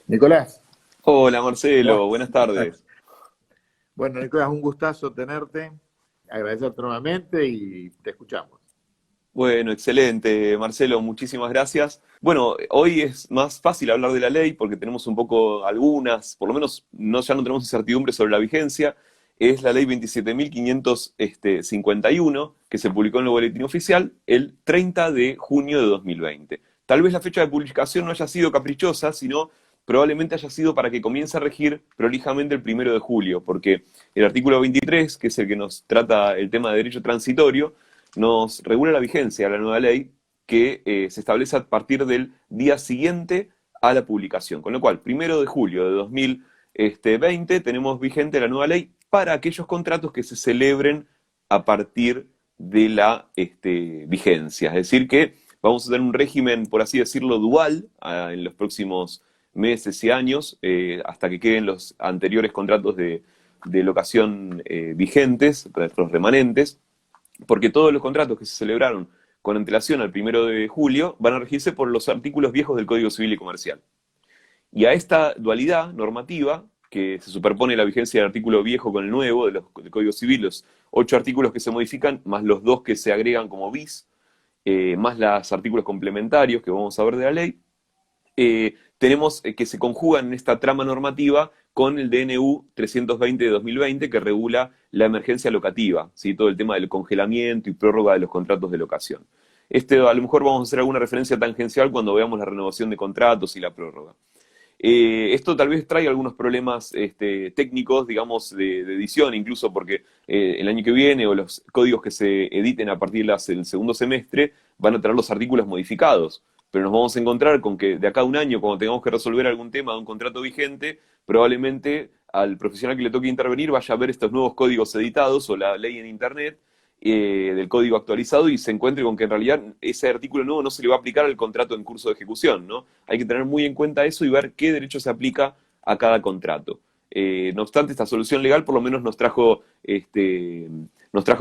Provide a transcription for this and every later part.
Nicolás, Hola bueno, Marcelo, buenas tardes. bueno, Nicolás, un gustazo tenerte, agradecerte nuevamente y te escuchamos. Bueno, excelente Marcelo, muchísimas gracias. Bueno, hoy es más fácil hablar de la ley porque tenemos un poco algunas, por lo menos no, ya no tenemos incertidumbre sobre la vigencia. Es la ley 27.551 que se publicó en el Boletín Oficial el 30 de junio de 2020. Tal vez la fecha de publicación no haya sido caprichosa, sino probablemente haya sido para que comience a regir prolijamente el 1 de julio, porque el artículo 23, que es el que nos trata el tema de derecho transitorio, nos regula la vigencia de la nueva ley que se establece a partir del día siguiente a la publicación. Con lo cual, 1 de julio de 2020 tenemos vigente la nueva ley para aquellos contratos que se celebren a partir de la vigencia. Es decir, que vamos a tener un régimen, por así decirlo, dual en los próximos meses y años, hasta que queden los anteriores contratos de locación vigentes, los remanentes, porque todos los contratos que se celebraron con antelación al 1 de julio van a regirse por los artículos viejos del Código Civil y Comercial. Y a esta dualidad normativa, que se superpone la vigencia del artículo viejo con el nuevo del Código Civil, los 8 artículos que se modifican, más los 2 que se agregan como bis, más los artículos complementarios que vamos a ver de la ley, tenemos que se conjugan en esta trama normativa con el DNU 320 de 2020 que regula la emergencia locativa, ¿sí? Todo el tema del congelamiento y prórroga de los contratos de locación. A lo mejor vamos a hacer alguna referencia tangencial cuando veamos la renovación de contratos y la prórroga. Esto tal vez trae algunos problemas técnicos, digamos, de edición, incluso porque el año que viene o los códigos que se editen a partir del segundo semestre van a traer los artículos modificados. Pero nos vamos a encontrar con que de acá a un año, cuando tengamos que resolver algún tema de un contrato vigente, probablemente al profesional que le toque intervenir vaya a ver estos nuevos códigos editados o la ley en Internet del código actualizado y se encuentre con que en realidad ese artículo nuevo no se le va a aplicar al contrato en curso de ejecución, ¿no? Hay que tener muy en cuenta eso y ver qué derecho se aplica a cada contrato. No obstante, esta solución legal por lo menos nos trajo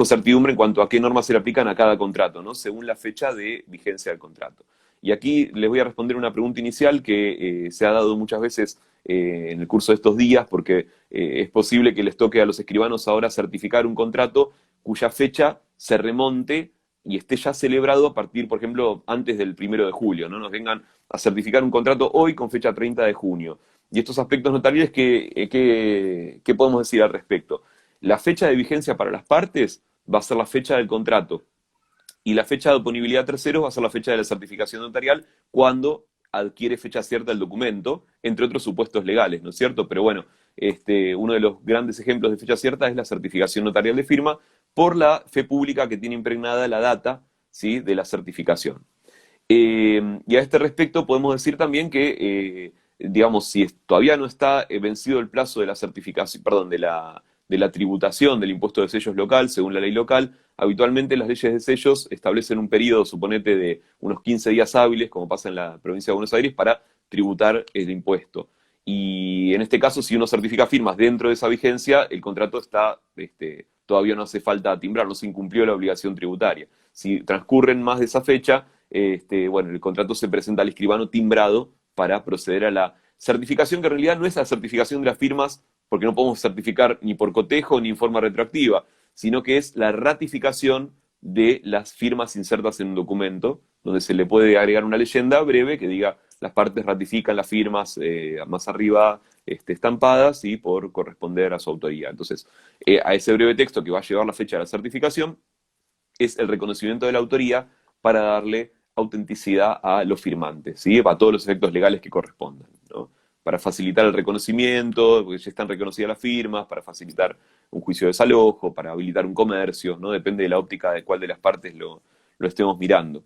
certidumbre en cuanto a qué normas se le aplican a cada contrato, ¿no? Según la fecha de vigencia del contrato. Y aquí les voy a responder una pregunta inicial que se ha dado muchas veces en el curso de estos días, porque es posible que les toque a los escribanos ahora certificar un contrato cuya fecha se remonte y esté ya celebrado a partir, por ejemplo, antes del 1 de julio, ¿no? Nos vengan a certificar un contrato hoy con fecha 30 de junio. Y estos aspectos notariales, ¿qué podemos decir al respecto? La fecha de vigencia para las partes va a ser la fecha del contrato y la fecha de oponibilidad a terceros va a ser la fecha de la certificación notarial cuando adquiere fecha cierta el documento, entre otros supuestos legales, ¿no es cierto? Pero bueno, uno de los grandes ejemplos de fecha cierta es la certificación notarial de firma por la fe pública que tiene impregnada la data, ¿sí?, de la certificación. Y a este respecto podemos decir también que, digamos, si todavía no está vencido el plazo de la certificación, perdón, de la tributación del impuesto de sellos local, según la ley local, habitualmente las leyes de sellos establecen un periodo, suponete, de unos 15 días hábiles, como pasa en la provincia de Buenos Aires, para tributar el impuesto. Y en este caso, si uno certifica firmas dentro de esa vigencia, el contrato está, todavía no hace falta timbrar, no se incumplió la obligación tributaria. Si transcurren más de esa fecha, bueno, el contrato se presenta al escribano timbrado para proceder a la certificación, que en realidad no es la certificación de las firmas, porque no podemos certificar ni por cotejo ni en forma retroactiva, sino que es la ratificación de las firmas insertas en un documento, donde se le puede agregar una leyenda breve que diga las partes ratifican las firmas más arriba estampadas y por corresponder a su autoría. Entonces, a ese breve texto que va a llevar la fecha de la certificación es el reconocimiento de la autoría para darle autenticidad a los firmantes, ¿sí? Para todos los efectos legales que correspondan, ¿no? Para facilitar el reconocimiento, porque ya están reconocidas las firmas, para facilitar un juicio de desalojo, para habilitar un comercio, ¿no? Depende de la óptica de cuál de las partes lo estemos mirando.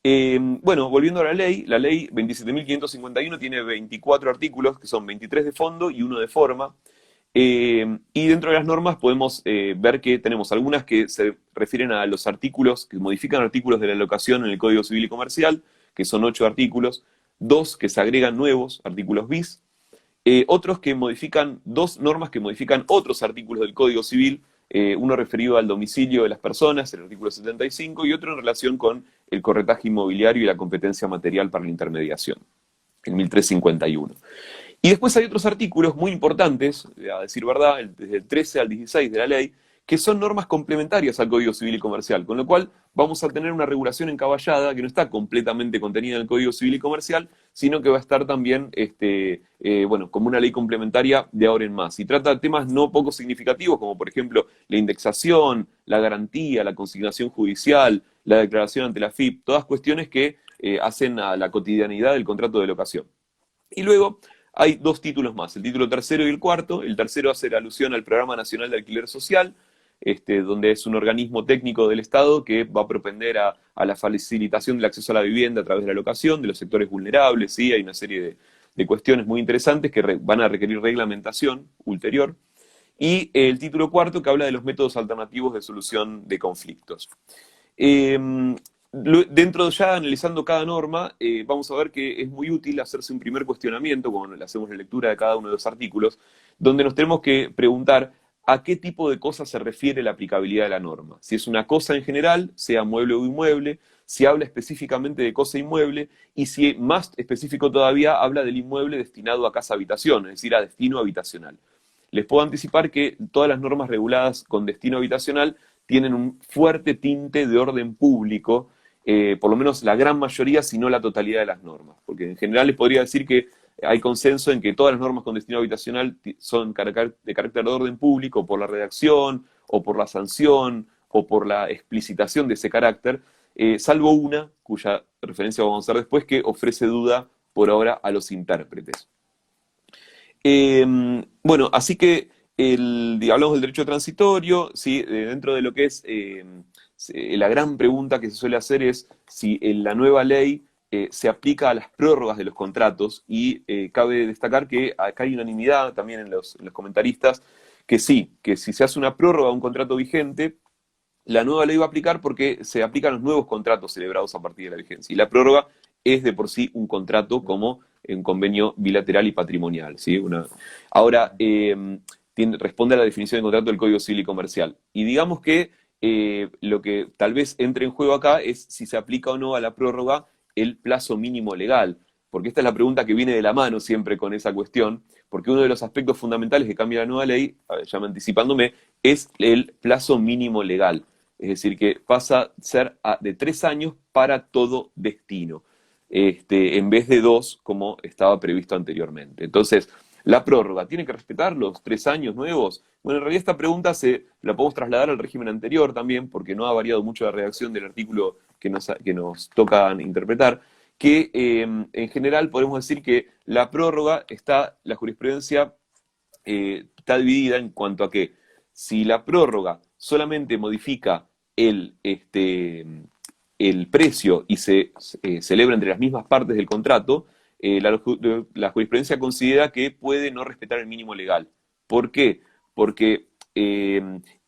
Bueno, volviendo a la ley 27.551 tiene 24 artículos, que son 23 de fondo y uno de forma. Y dentro de las normas podemos ver que tenemos algunas que se refieren a los artículos, que modifican artículos de la locación en el Código Civil y Comercial, que son 8 artículos, 2 que se agregan nuevos, artículos bis, otros que modifican, 2 normas que modifican otros artículos del Código Civil, uno referido al domicilio de las personas, el artículo 75, y otro en relación con el corretaje inmobiliario y la competencia material para la intermediación, el 1351. Y después hay otros artículos muy importantes, a decir verdad, desde el 13 al 16 de la ley, que son normas complementarias al Código Civil y Comercial, con lo cual vamos a tener una regulación encaballada que no está completamente contenida en el Código Civil y Comercial, sino que va a estar también bueno, como una ley complementaria de ahora en más. Y trata temas no poco significativos, como por ejemplo la indexación, la garantía, la consignación judicial, la declaración ante la FIP, todas cuestiones que hacen a la cotidianidad del contrato de locación. Y luego hay dos títulos más, el título tercero y el cuarto. El tercero hace alusión al Programa Nacional de Alquiler Social, donde es un organismo técnico del Estado que va a propender a la facilitación del acceso a la vivienda a través de la locación de los sectores vulnerables. ¿Sí? Hay una serie de cuestiones muy interesantes que van a requerir reglamentación ulterior. Y el título cuarto, que habla de los métodos alternativos de solución de conflictos. Dentro ya analizando cada norma, vamos a ver que es muy útil hacerse un primer cuestionamiento, cuando le hacemos la lectura de cada uno de los artículos, donde nos tenemos que preguntar a qué tipo de cosas se refiere la aplicabilidad de la norma. Si es una cosa en general, sea mueble o inmueble, si habla específicamente de cosa inmueble, y si más específico todavía habla del inmueble destinado a casa-habitación, es decir, a destino habitacional. Les puedo anticipar que todas las normas reguladas con destino habitacional tienen un fuerte tinte de orden público, por lo menos la gran mayoría, si no la totalidad de las normas. Porque en general les podría decir que hay consenso en que todas las normas con destino habitacional son de carácter de orden público por la redacción, o por la sanción, o por la explicitación de ese carácter, salvo una, cuya referencia vamos a hacer después, que ofrece duda por ahora a los intérpretes. Bueno, así que hablamos del derecho transitorio, ¿sí? Dentro de lo que es la gran pregunta que se suele hacer es si en la nueva ley se aplica a las prórrogas de los contratos, y cabe destacar que acá hay unanimidad también en los comentaristas, que sí, que si se hace una prórroga a un contrato vigente, la nueva ley va a aplicar porque se aplican los nuevos contratos celebrados a partir de la vigencia. Y la prórroga es de por sí un contrato como un convenio bilateral y patrimonial. ¿Sí? Ahora, responde a la definición de contrato del Código Civil y Comercial. Y digamos que lo que tal vez entre en juego acá es si se aplica o no a la prórroga el plazo mínimo legal. Porque esta es la pregunta que viene de la mano siempre con esa cuestión, porque uno de los aspectos fundamentales que cambia la nueva ley, ya anticipándome, es el plazo mínimo legal. Es decir, que pasa a ser de 3 años para todo destino, en vez de 2 como estaba previsto anteriormente. Entonces, ¿la prórroga tiene que respetar los 3 años nuevos? Bueno, en realidad esta pregunta la podemos trasladar al régimen anterior también, porque no ha variado mucho la redacción del artículo que nos toca interpretar, que en general podemos decir que la prórroga la jurisprudencia está dividida en cuanto a que si la prórroga solamente modifica el precio y se celebra entre las mismas partes del contrato, la jurisprudencia considera que puede no respetar el mínimo legal. ¿Por qué? Porque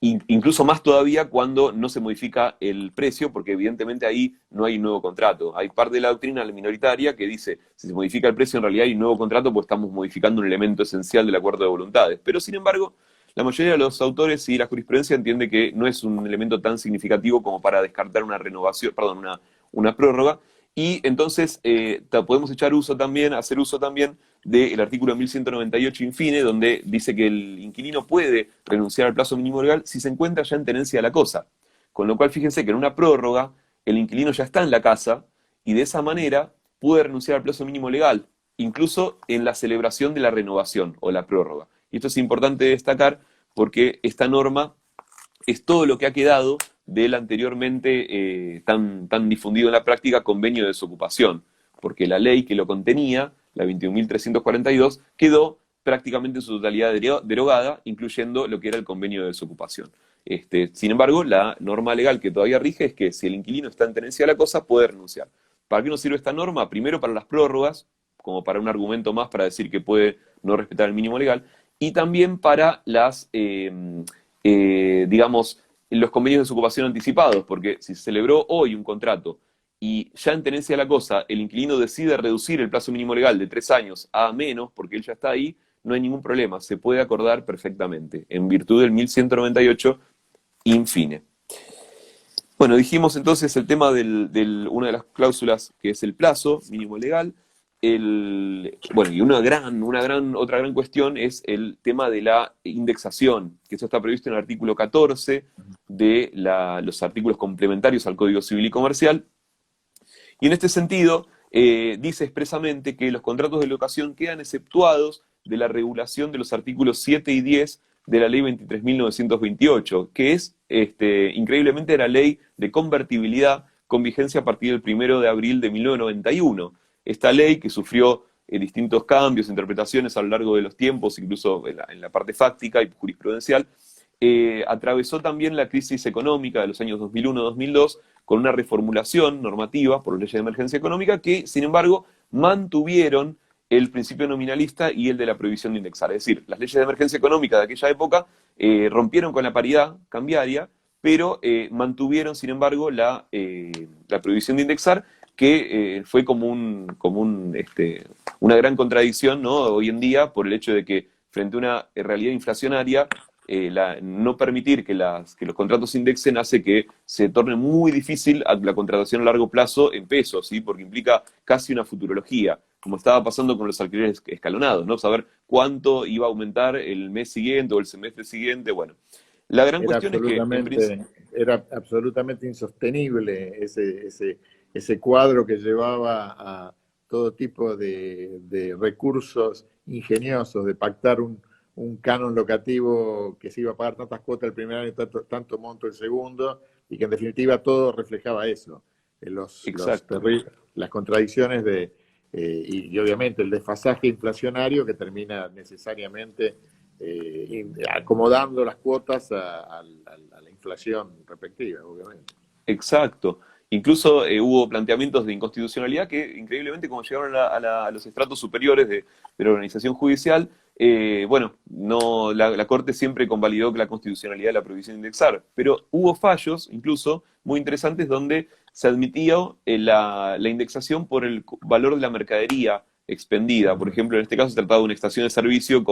incluso más todavía cuando no se modifica el precio, porque evidentemente ahí no hay un nuevo contrato. Hay parte de la doctrina minoritaria que dice, si se modifica el precio en realidad hay un nuevo contrato, pues estamos modificando un elemento esencial del acuerdo de voluntades. Pero sin embargo, la mayoría de los autores y la jurisprudencia entiende que no es un elemento tan significativo como para descartar una renovación, perdón, una prórroga, y entonces podemos hacer uso también del artículo 1198 infine, donde dice que el inquilino puede renunciar al plazo mínimo legal si se encuentra ya en tenencia de la cosa. Con lo cual, fíjense que en una prórroga, el inquilino ya está en la casa, y de esa manera puede renunciar al plazo mínimo legal, incluso en la celebración de la renovación o la prórroga. Y esto es importante destacar porque esta norma es todo lo que ha quedado del anteriormente tan difundido en la práctica convenio de desocupación, porque la ley que lo contenía, la 21.342, quedó prácticamente en su totalidad derogada, incluyendo lo que era el convenio de desocupación. Sin embargo, la norma legal que todavía rige es que si el inquilino está en tenencia de la cosa, puede renunciar. ¿Para qué nos sirve esta norma? Primero, para las prórrogas, como para un argumento más para decir que puede no respetar el mínimo legal, y también para digamos, los convenios de desocupación anticipados, porque si se celebró hoy un contrato y ya en tenencia de la cosa el inquilino decide reducir el plazo mínimo legal de 3 años a menos, porque él ya está ahí, no hay ningún problema, se puede acordar perfectamente, en virtud del 1198 infine. Bueno, dijimos entonces el tema una de las cláusulas que es el plazo mínimo legal. Bueno, y otra gran cuestión es el tema de la indexación, que eso está previsto en el artículo 14 de los artículos complementarios al Código Civil y Comercial. Y en este sentido, dice expresamente que los contratos de locación quedan exceptuados de la regulación de los artículos 7 y 10 de la Ley 23.928, que es, increíblemente, la ley de convertibilidad con vigencia a partir del 1 de abril de 1991. Esta ley, que sufrió distintos cambios, interpretaciones a lo largo de los tiempos, incluso en la parte fáctica y jurisprudencial, atravesó también la crisis económica de los años 2001-2002 con una reformulación normativa por leyes de emergencia económica que, sin embargo, mantuvieron el principio nominalista y el de la prohibición de indexar. Es decir, las leyes de emergencia económica de aquella época rompieron con la paridad cambiaria, pero mantuvieron, sin embargo, la prohibición de indexar, que fue como una gran contradicción, ¿no? Hoy en día, por el hecho de que frente a una realidad inflacionaria, no permitir que los contratos indexen hace que se torne muy difícil la contratación a largo plazo en pesos, ¿sí? Porque implica casi una futurología, como estaba pasando con los alquileres escalonados, ¿no? Saber cuánto iba a aumentar el mes siguiente o el semestre siguiente. Bueno, la gran cuestión es que era absolutamente insostenible ese cuadro que llevaba a todo tipo de recursos ingeniosos, de pactar un canon locativo que se iba a pagar tantas cuotas el primer año, tanto monto el segundo, y que en definitiva todo reflejaba eso, las contradicciones y obviamente el desfasaje inflacionario que termina necesariamente acomodando las cuotas a la inflación respectiva, obviamente. Exacto. Incluso hubo planteamientos de inconstitucionalidad que, increíblemente, como llegaron a los estratos superiores de la organización judicial, la Corte siempre convalidó que la constitucionalidad de la prohibición de indexar. Pero hubo fallos, incluso, muy interesantes, donde se admitía la indexación por el valor de la mercadería expendida. Por ejemplo, en este caso se trataba de una estación de servicio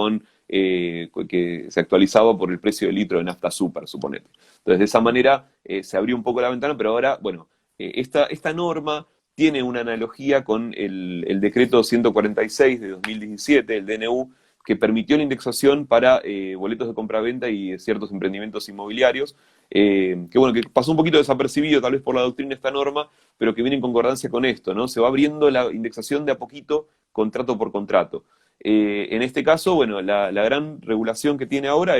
que se actualizaba por el precio del litro de nafta super, suponete. Entonces, de esa manera se abrió un poco la ventana, pero ahora, bueno, esta norma tiene una analogía con el decreto 146 de 2017, el DNU, que permitió la indexación para boletos de compraventa y ciertos emprendimientos inmobiliarios, que pasó un poquito desapercibido tal vez por la doctrina esta norma, pero que viene en concordancia con esto, ¿no? Se va abriendo la indexación de a poquito, contrato por contrato. En este caso, bueno, la gran regulación que tiene ahora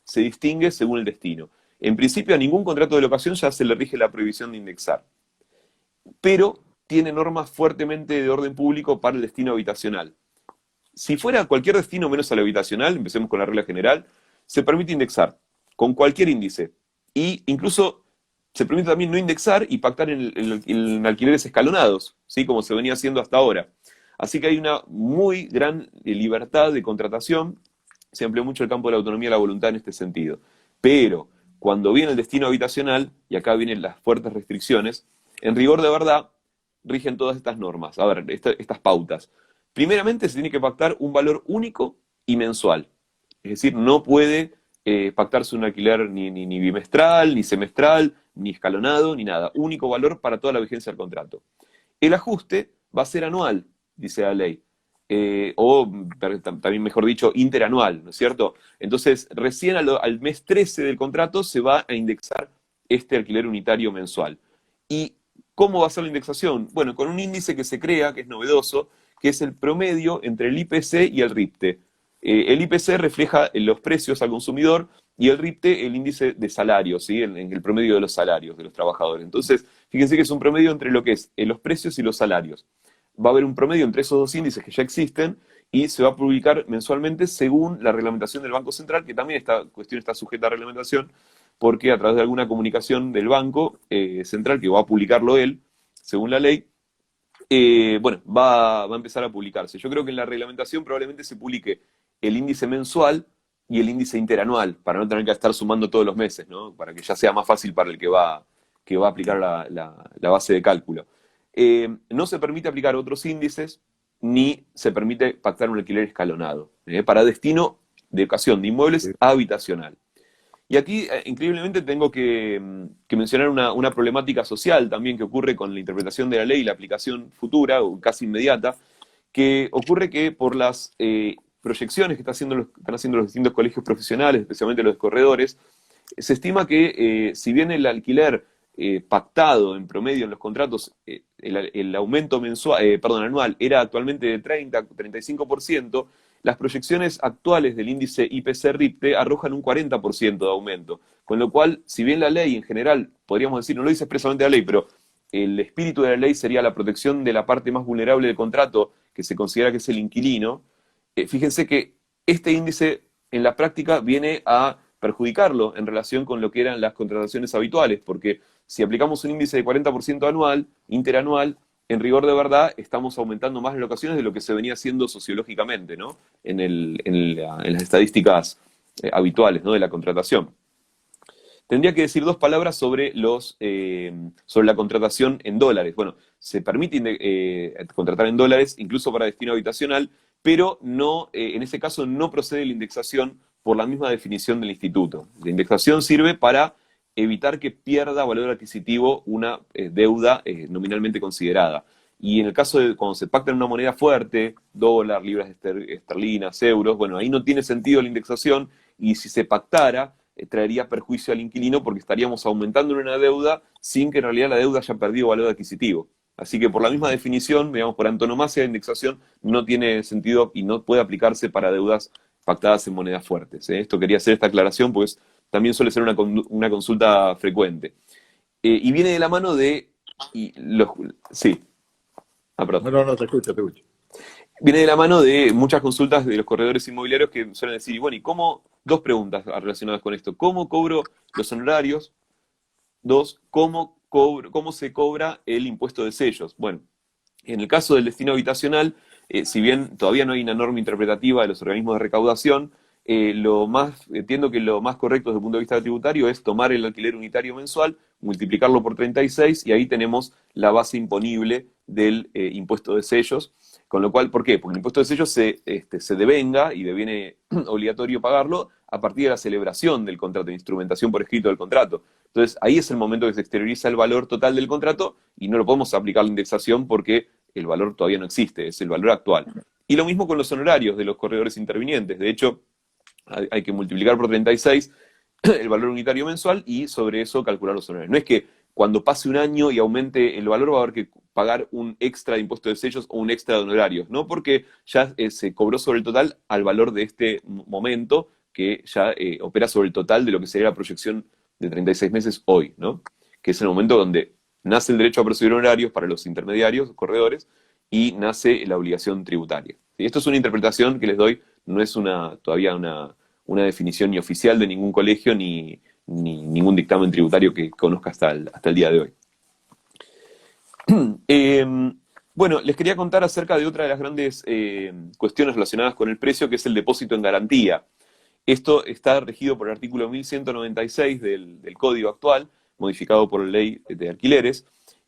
se distingue según el destino. En principio, a ningún contrato de locación ya se le rige la prohibición de indexar, pero tiene normas fuertemente de orden público para el destino habitacional. Si fuera cualquier destino menos al habitacional, empecemos con la regla general, se permite indexar con cualquier índice. Y incluso se permite también no indexar y pactar en alquileres escalonados, ¿sí? Como se venía haciendo hasta ahora. Así que hay una muy gran libertad de contratación, se amplió mucho el campo de la autonomía y la voluntad en este sentido. Pero cuando viene el destino habitacional, y acá vienen las fuertes restricciones, en rigor de verdad rigen todas estas normas, a ver, estas pautas. Primeramente se tiene que pactar un valor único y mensual. Es decir, no puede pactarse un alquiler ni bimestral, ni semestral, ni escalonado, ni nada. Único valor para toda la vigencia del contrato. El ajuste va a ser anual, dice la ley. También mejor dicho, interanual, ¿no es cierto? Entonces, recién al mes 13 del contrato se va a indexar este alquiler unitario mensual. ¿Y cómo va a ser la indexación? Bueno, con un índice que se crea, que es novedoso, que es el promedio entre el IPC y el RIPTE. El IPC refleja los precios al consumidor y el RIPTE el índice de salarios, ¿sí? En el promedio de los salarios de los trabajadores. Entonces, fíjense que es un promedio entre lo que es los precios y los salarios. Va a haber un promedio entre esos dos índices que ya existen y se va a publicar mensualmente según la reglamentación del Banco Central, que también esta cuestión está sujeta a reglamentación, porque a través de alguna comunicación del Banco Central, que va a publicarlo él, según la ley, va a empezar a publicarse. Yo creo que en la reglamentación probablemente se publique el índice mensual y el índice interanual, para no tener que estar sumando todos los meses, ¿no? Para que ya sea más fácil para el que va a aplicar la base de cálculo. No se permite aplicar otros índices, ni se permite pactar un alquiler escalonado, para destino de ocasión de inmuebles habitacional. Y aquí, increíblemente, tengo que mencionar una problemática social también que ocurre con la interpretación de la ley y la aplicación futura, o casi inmediata, que ocurre que por las proyecciones que están haciendo los distintos colegios profesionales, especialmente los de corredores, se estima que si bien el alquiler pactado en promedio en los contratos, el aumento anual era actualmente de 30-35%, las proyecciones actuales del índice IPC-RIPTE arrojan un 40% de aumento. Con lo cual, si bien la ley en general, podríamos decir, no lo dice expresamente la ley, pero el espíritu de la ley sería la protección de la parte más vulnerable del contrato, que se considera que es el inquilino, fíjense que este índice en la práctica viene a perjudicarlo en relación con lo que eran las contrataciones habituales, porque si aplicamos un índice de 40% anual, interanual, en rigor de verdad estamos aumentando más las locaciones de lo que se venía haciendo sociológicamente, ¿no? En las estadísticas habituales, ¿no? De la contratación. Tendría que decir dos palabras sobre la contratación en dólares. Bueno, se permite contratar en dólares, incluso para destino habitacional, pero no, en ese caso no procede la indexación por la misma definición del instituto. La indexación sirve para evitar que pierda valor adquisitivo una deuda nominalmente considerada. Y en el caso de cuando se pacta en una moneda fuerte, dólar, libras esterlinas, euros, bueno, ahí no tiene sentido la indexación, y si se pactara, traería perjuicio al inquilino porque estaríamos aumentando una deuda sin que en realidad la deuda haya perdido valor adquisitivo. Así que por la misma definición, digamos, por antonomasia de indexación, no tiene sentido y no puede aplicarse para deudas pactadas en monedas fuertes. Esto quería hacer esta aclaración, pues también suele ser una consulta frecuente. Y viene de la mano de... sí. Perdón. No, te escucho. Viene de la mano de muchas consultas de los corredores inmobiliarios que suelen decir, bueno, ¿y cómo? Dos preguntas relacionadas con esto. ¿Cómo cobro los honorarios? Dos, ¿cómo se cobra el impuesto de sellos? Bueno, en el caso del destino habitacional, si bien todavía no hay una norma interpretativa de los organismos de recaudación, entiendo que lo más correcto desde el punto de vista tributario es tomar el alquiler unitario mensual, multiplicarlo por 36 y ahí tenemos la base imponible del impuesto de sellos. Con lo cual, ¿por qué? Porque el impuesto de sellos se devenga y deviene obligatorio pagarlo a partir de la celebración del contrato, de instrumentación por escrito del contrato. Entonces, ahí es el momento que se exterioriza el valor total del contrato y no lo podemos aplicar la indexación porque el valor todavía no existe, es el valor actual. Y lo mismo con los honorarios de los corredores intervinientes. De hecho, hay que multiplicar por 36 el valor unitario mensual y sobre eso calcular los honorarios. No es que cuando pase un año y aumente el valor va a haber que pagar un extra de impuesto de sellos o un extra de honorarios, ¿no? Porque ya se cobró sobre el total al valor de este momento que ya opera sobre el total de lo que sería la proyección de 36 meses hoy, ¿no? Que es el momento donde nace el derecho a percibir honorarios para los intermediarios, corredores, y nace la obligación tributaria. ¿Sí? Esto es una interpretación que les doy, no es todavía una definición ni oficial de ningún colegio ni ningún dictamen tributario que conozca hasta el día de hoy. Bueno, les quería contar acerca de otra de las grandes cuestiones relacionadas con el precio, que es el depósito en garantía. Esto está regido por el artículo 1196 del Código actual, modificado por la Ley de Alquileres,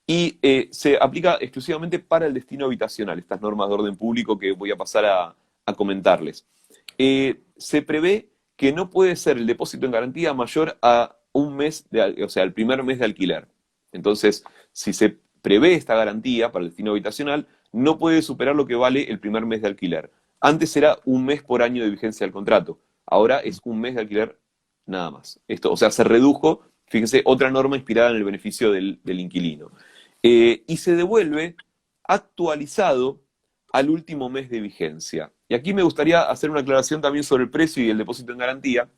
y se aplica exclusivamente para el destino habitacional, estas normas de orden público que voy a pasar a comentarles. Se prevé que no puede ser el depósito en garantía mayor a un mes, o sea, el primer mes de alquiler. Entonces, si se prevé esta garantía para el destino habitacional, no puede superar lo que vale el primer mes de alquiler. Antes era un mes por año de vigencia del contrato. Ahora es un mes de alquiler nada más. Esto, o sea, se redujo, fíjense, otra norma inspirada en el beneficio del inquilino. Y se devuelve actualizado al último mes de vigencia. Y aquí me gustaría hacer una aclaración también sobre el precio y el depósito en garantía,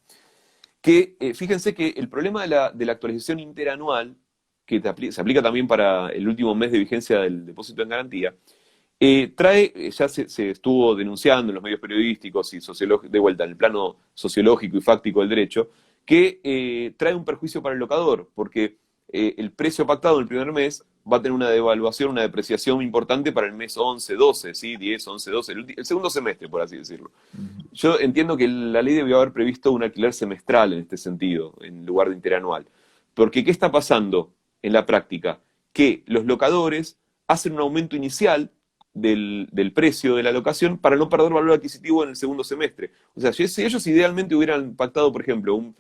que fíjense que el problema de la actualización interanual, que se aplica también para el último mes de vigencia del depósito en garantía, ya se estuvo denunciando en los medios periodísticos y de vuelta en el plano sociológico y fáctico del derecho, que trae un perjuicio para el locador, porque el precio pactado en el primer mes va a tener una devaluación, una depreciación importante para el mes 11, 12, ¿sí? 10, 11, 12, el segundo semestre, por así decirlo. Yo entiendo que la ley debió haber previsto un alquiler semestral en este sentido, en lugar de interanual. Porque, ¿qué está pasando en la práctica? Que los locadores hacen un aumento inicial del precio de la locación para no perder valor adquisitivo en el segundo semestre. O sea, si ellos idealmente hubieran pactado, por ejemplo,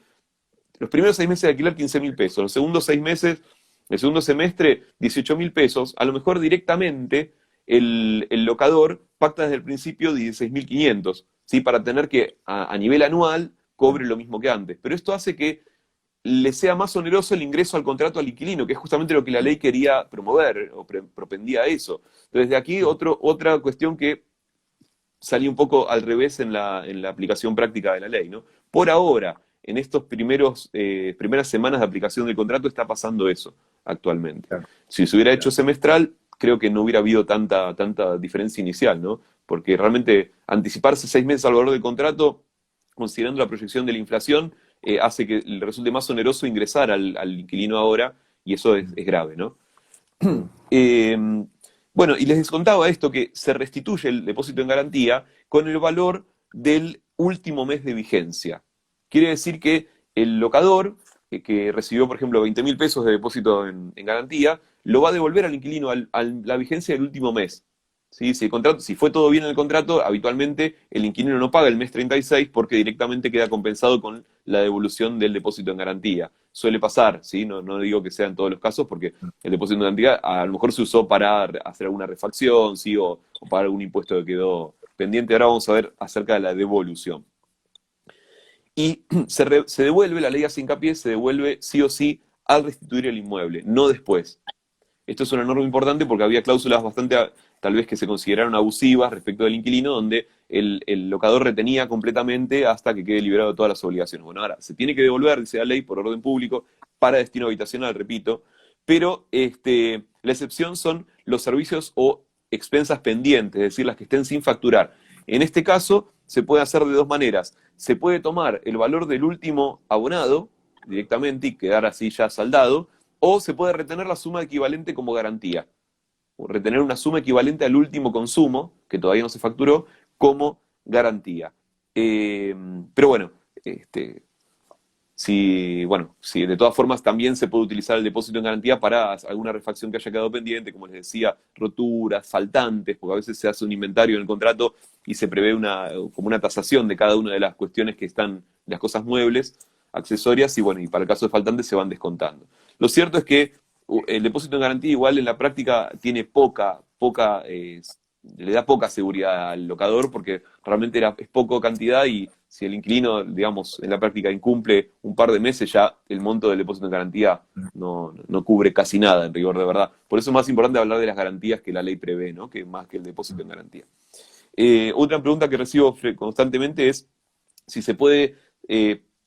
los primeros 6 meses de alquiler 15.000 pesos, los segundos 6 meses, el segundo semestre 18.000 pesos, a lo mejor directamente el locador pacta desde el principio 16.500, ¿sí? Para tener que a nivel anual cobre lo mismo que antes. Pero esto hace que le sea más oneroso el ingreso al contrato al inquilino, que es justamente lo que la ley quería promover, o propendía a eso. Entonces, de aquí otra cuestión que salía un poco al revés en la aplicación práctica de la ley, ¿no? Por ahora, en estos primeras semanas de aplicación del contrato está pasando eso actualmente. Claro, Si se hubiera hecho claro. semestral, creo que no hubiera habido tanta diferencia inicial, ¿no? Porque realmente anticiparse 6 meses al valor del contrato, considerando la proyección de la inflación, hace que le resulte más oneroso ingresar al inquilino ahora, y eso es grave, ¿no? Mm. Eh, bueno, y les contaba esto, que se restituye el depósito en garantía con el valor del último mes de vigencia. Quiere decir que el locador, que recibió, por ejemplo, 20.000 pesos de depósito en garantía, lo va a devolver al inquilino a la vigencia del último mes. ¿Sí? Si fue todo bien en el contrato, habitualmente el inquilino no paga el mes 36 porque directamente queda compensado con la devolución del depósito en garantía. Suele pasar, ¿sí? No digo que sea en todos los casos, porque el depósito en garantía a lo mejor se usó para hacer alguna refacción, ¿sí? O pagar algún impuesto que quedó pendiente. Ahora vamos a ver acerca de la devolución. Y se devuelve, la ley hace hincapié, se devuelve sí o sí al restituir el inmueble, no después. Esto es una norma importante porque había cláusulas bastante, tal vez, que se consideraron abusivas respecto del inquilino, donde el locador retenía completamente hasta que quede liberado de todas las obligaciones. Bueno, ahora se tiene que devolver, dice la ley, por orden público, para destino habitacional, repito, pero la excepción son los servicios o expensas pendientes, es decir, las que estén sin facturar. En este caso, se puede hacer de dos maneras. Se puede tomar el valor del último abonado directamente y quedar así ya saldado, o se puede retener la suma equivalente como garantía, o retener una suma equivalente al último consumo, que todavía no se facturó, como garantía. Pero bueno, si de todas formas también se puede utilizar el depósito en garantía para alguna refacción que haya quedado pendiente, como les decía, roturas, faltantes, porque a veces se hace un inventario en el contrato y se prevé como una tasación de cada una de las cuestiones que están, las cosas muebles, accesorias, y bueno, y para el caso de faltantes se van descontando. Lo cierto es que el depósito en garantía igual en la práctica tiene le da poca seguridad al locador, porque realmente es poca cantidad, y si el inquilino, digamos, en la práctica incumple un par de meses, ya el monto del depósito en garantía no cubre casi nada, en rigor de verdad. Por eso es más importante hablar de las garantías que la ley prevé, ¿no? Que más que el depósito en garantía. Otra pregunta que recibo constantemente es si se puede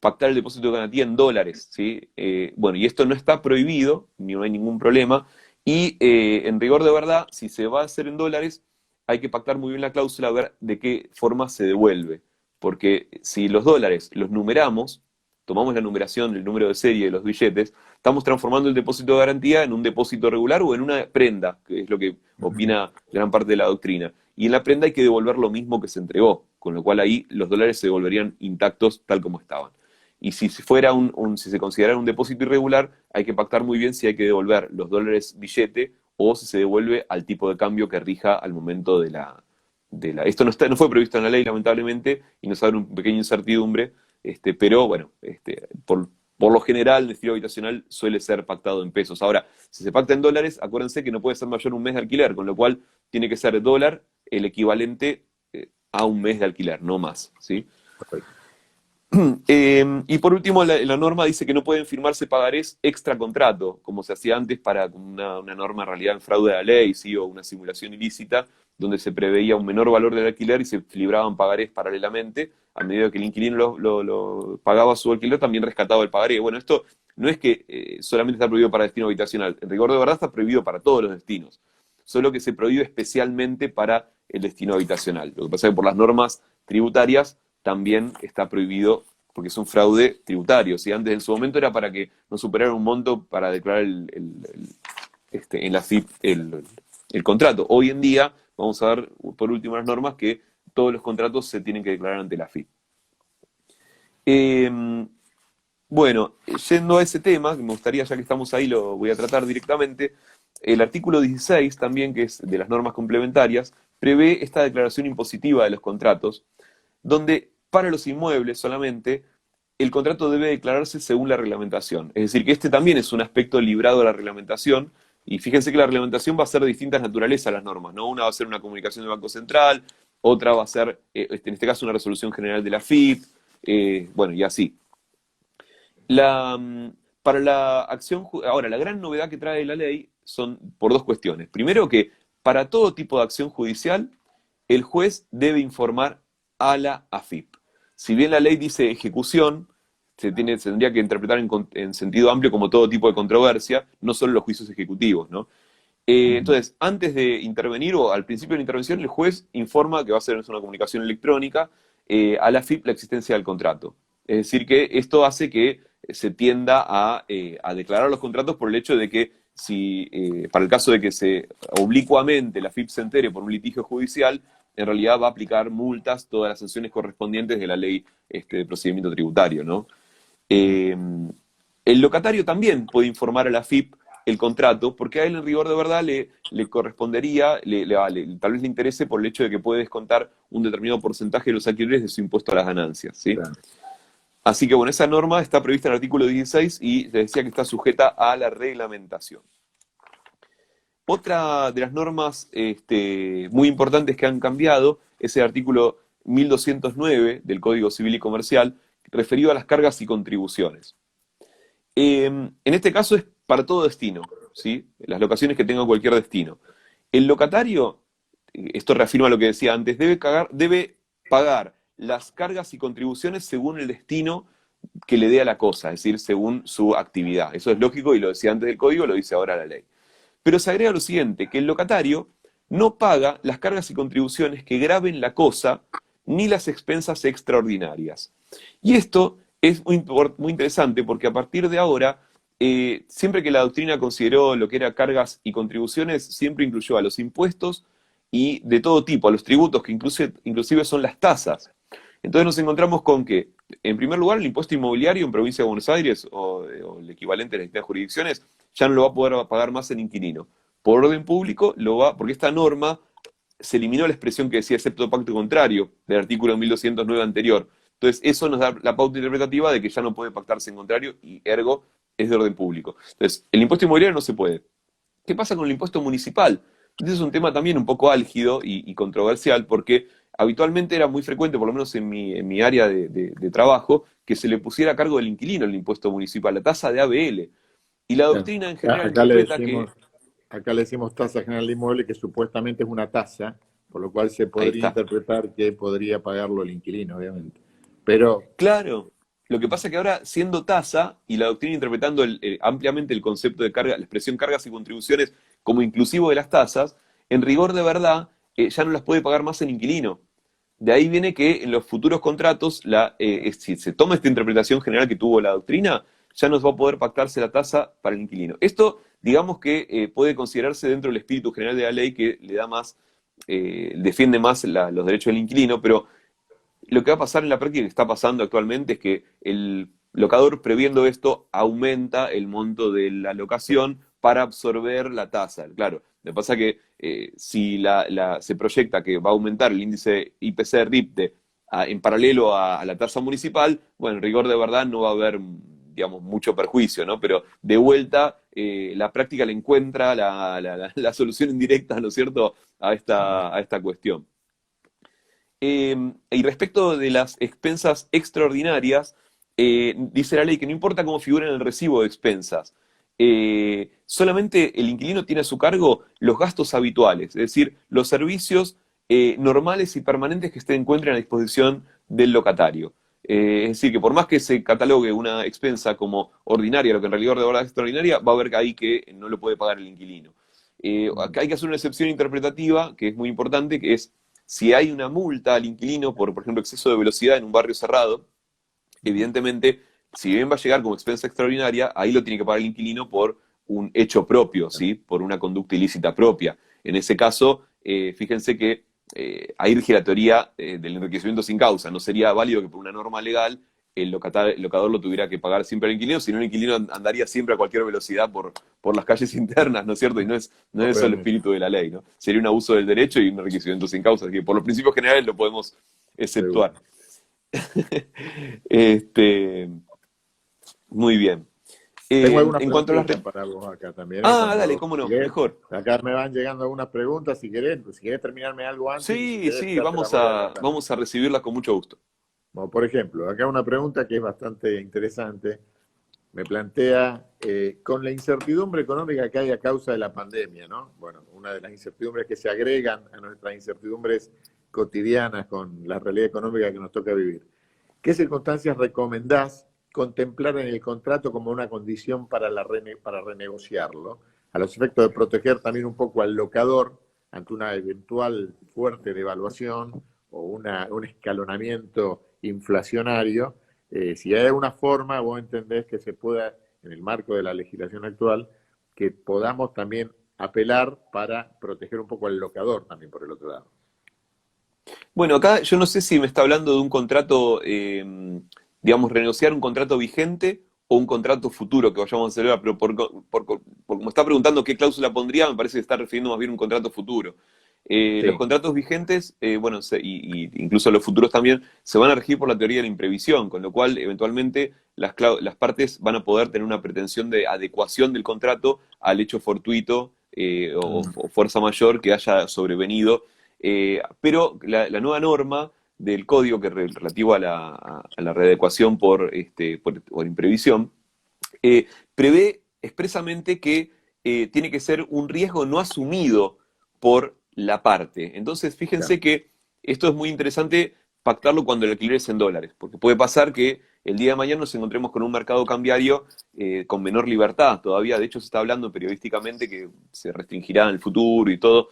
pactar el depósito de garantía en dólares, ¿sí? Bueno, y esto no está prohibido, ni no hay ningún problema, y en rigor de verdad, si se va a hacer en dólares, hay que pactar muy bien la cláusula, a ver de qué forma se devuelve. Porque si los dólares los numeramos, tomamos la numeración, el número de serie de los billetes, estamos transformando el depósito de garantía en un depósito regular o en una prenda, que es lo que opina gran parte de la doctrina. Y en la prenda hay que devolver lo mismo que se entregó, con lo cual ahí los dólares se devolverían intactos tal como estaban. Y si fuera si se considerara un depósito irregular, hay que pactar muy bien si hay que devolver los dólares billete o si se devuelve al tipo de cambio que rija al momento Esto no fue previsto en la ley, lamentablemente, y nos abre una pequeña incertidumbre, pero bueno, por lo general, el estilo habitacional suele ser pactado en pesos. Ahora, si se pacta en dólares, acuérdense que no puede ser mayor un mes de alquiler, con lo cual tiene que ser dólar el equivalente a un mes de alquiler, no más, ¿sí? Correcto. Y por último, la norma dice que no pueden firmarse pagarés extra contrato, como se hacía antes para una norma en realidad en fraude a la ley, ¿sí? O una simulación ilícita, donde se preveía un menor valor del alquiler y se libraban pagarés paralelamente. A medida que el inquilino lo pagaba su alquiler, también rescataba el pagaré. Bueno, esto no es que solamente está prohibido para destino habitacional. En rigor de verdad está prohibido para todos los destinos, solo que se prohíbe especialmente para el destino habitacional. Lo que pasa es que por las normas tributarias también está prohibido porque es un fraude tributario. Si antes, en su momento, era para que no superara un monto para declarar en la FIP el contrato. Hoy en día, vamos a ver por último las normas, que todos los contratos se tienen que declarar ante la FIP. Bueno, yendo a ese tema, que me gustaría, ya que estamos ahí, lo voy a tratar directamente. El artículo 16 también, que es de las normas complementarias, prevé esta declaración impositiva de los contratos, donde para los inmuebles solamente el contrato debe declararse según la reglamentación. Es decir, que también es un aspecto librado a la reglamentación, Y fíjense que la reglamentación va a ser de distintas naturalezas las normas, ¿no? Una va a ser una comunicación del Banco Central, otra va a ser, en este caso, una resolución general de la FIP, bueno, y así. Para la acción, ahora, la gran novedad que trae la ley son por dos cuestiones. Primero, que para todo tipo de acción judicial, el juez debe informar a la AFIP. Si bien la ley dice ejecución, se tendría que interpretar en sentido amplio como todo tipo de controversia, no solo los juicios ejecutivos, ¿no? Entonces, antes de intervenir o al principio de la intervención, el juez informa que va a ser una comunicación electrónica a la AFIP la existencia del contrato. Es decir, que esto hace que se tienda a declarar los contratos por el hecho de que si, para el caso de que se oblicuamente la AFIP se entere por un litigio judicial, en realidad va a aplicar multas, todas las sanciones correspondientes de la ley de procedimiento tributario, ¿no? El locatario también puede informar a la AFIP el contrato, porque a él en rigor de verdad le correspondería, tal vez le interese por el hecho de que puede descontar un determinado porcentaje de los alquileres de su impuesto a las ganancias, ¿sí? Claro. Así que bueno, esa norma está prevista en el artículo 16 y les decía que está sujeta a la reglamentación. Otra de las normas muy importantes que han cambiado es el artículo 1209 del Código Civil y Comercial, referido a las cargas y contribuciones. En este caso es para todo destino, ¿sí? Las locaciones que tengan cualquier destino. El locatario, esto reafirma lo que decía antes, debe pagar las cargas y contribuciones según el destino que le dé a la cosa, es decir, según su actividad. Eso es lógico y lo decía antes del código, lo dice ahora la ley. Pero se agrega lo siguiente, que el locatario no paga las cargas y contribuciones que graven la cosa ni las expensas extraordinarias. Y esto es muy interesante porque a partir de ahora, siempre que la doctrina consideró lo que era cargas y contribuciones, siempre incluyó a los impuestos y de todo tipo, a los tributos, que inclusive son las tasas. Entonces nos encontramos con que, en primer lugar, el impuesto inmobiliario en Provincia de Buenos Aires, o el equivalente en las distintas jurisdicciones, ya no lo va a poder pagar más el inquilino. Por orden público, porque esta norma se eliminó la expresión que decía excepto pacto contrario del artículo 1209 anterior. Entonces, eso nos da la pauta interpretativa de que ya no puede pactarse en contrario y ergo es de orden público. Entonces, el impuesto inmobiliario no se puede. ¿Qué pasa con el impuesto municipal? Este es un tema también un poco álgido y controversial porque habitualmente era muy frecuente, por lo menos en mi área de trabajo, que se le pusiera a cargo del inquilino el impuesto municipal, la tasa de ABL. Y la doctrina en general interpreta que... Acá le decimos tasa general de inmueble, que supuestamente es una tasa, por lo cual se podría interpretar que podría pagarlo el inquilino, obviamente. Pero... Claro, lo que pasa es que ahora, siendo tasa, y la doctrina interpretando ampliamente el concepto de carga, la expresión cargas y contribuciones como inclusivo de las tasas, en rigor de verdad, ya no las puede pagar más el inquilino. De ahí viene que en los futuros contratos, si se toma esta interpretación general que tuvo la doctrina, ya no va a poder pactarse la tasa para el inquilino. Esto, digamos que puede considerarse dentro del espíritu general de la ley que le da más, defiende más los derechos del inquilino, pero lo que va a pasar en la práctica, que está pasando actualmente, es que el locador, previendo esto, aumenta el monto de la locación para absorber la tasa. Claro, lo que pasa es que si se proyecta que va a aumentar el índice IPC-RIPTE en paralelo a la tasa municipal, bueno, en rigor de verdad no va a haber, digamos, mucho perjuicio, ¿no? Pero de vuelta, la práctica le encuentra la solución indirecta, ¿no es cierto?, a esta cuestión. Y respecto de las expensas extraordinarias, dice la ley que no importa cómo figura en el recibo de expensas, solamente el inquilino tiene a su cargo los gastos habituales, es decir, los servicios normales y permanentes que se encuentren a disposición del locatario. Es decir, que por más que se catalogue una expensa como ordinaria, lo que en realidad de verdad es extraordinaria, va a haber ahí que no lo puede pagar el inquilino. Acá hay que hacer una excepción interpretativa, que es muy importante, que es si hay una multa al inquilino por ejemplo, exceso de velocidad en un barrio cerrado, evidentemente, si bien va a llegar como expensa extraordinaria, ahí lo tiene que pagar el inquilino por un hecho propio, ¿sí? Por una conducta ilícita propia. En ese caso, fíjense que ahí rige la teoría del enriquecimiento sin causa. No sería válido que por una norma legal el locador lo tuviera que pagar siempre al inquilino, sino el inquilino andaría siempre a cualquier velocidad por las calles internas, ¿no es cierto? Y no es eso el espíritu de la ley, ¿no? Sería un abuso del derecho y un enriquecimiento sin causa. Así que por los principios generales lo podemos exceptuar. Muy bien. Tengo algunas En cuanto a las... preguntitas para vos acá también, ¿eh? Ah, dale, cómo Si no, querés, mejor. acá me van llegando algunas preguntas, si querés terminarme algo antes y si Sí, querés sí, ya te las voy adelantando. vamos a recibirlas con mucho gusto. Como por ejemplo, acá una pregunta que es bastante interesante. Me plantea, con la incertidumbre económica que hay a causa de la pandemia, ¿no? Bueno, una de las incertidumbres que se agregan a nuestras incertidumbres cotidianas con la realidad económica que nos toca vivir. ¿Qué circunstancias recomendás contemplar en el contrato como una condición para renegociarlo? A los efectos de proteger también un poco al locador ante una eventual fuerte devaluación o un escalonamiento inflacionario. Si hay alguna forma, vos entendés que se pueda, en el marco de la legislación actual, que podamos también apelar para proteger un poco al locador también por el otro lado. Bueno, acá yo no sé si me está hablando de un contrato, digamos, renegociar un contrato vigente o un contrato futuro que vayamos a celebrar, pero por como está preguntando qué cláusula pondría, me parece que está refiriendo más bien a un contrato futuro. Los Sí. contratos vigentes, bueno, y incluso los futuros también, se van a regir por la teoría de la imprevisión, con lo cual eventualmente las partes van a poder tener una pretensión de adecuación del contrato al hecho fortuito o fuerza mayor que haya sobrevenido. Pero la nueva norma del código que relativo a la readecuación por imprevisión prevé expresamente que tiene que ser un riesgo no asumido por la parte. Entonces, Claro. fíjense que esto es muy interesante pactarlo cuando el alquiler es en dólares, porque puede pasar que el día de mañana nos encontremos con un mercado cambiario con menor libertad. Todavía, de hecho, se está hablando periodísticamente que se restringirá en el futuro y todo.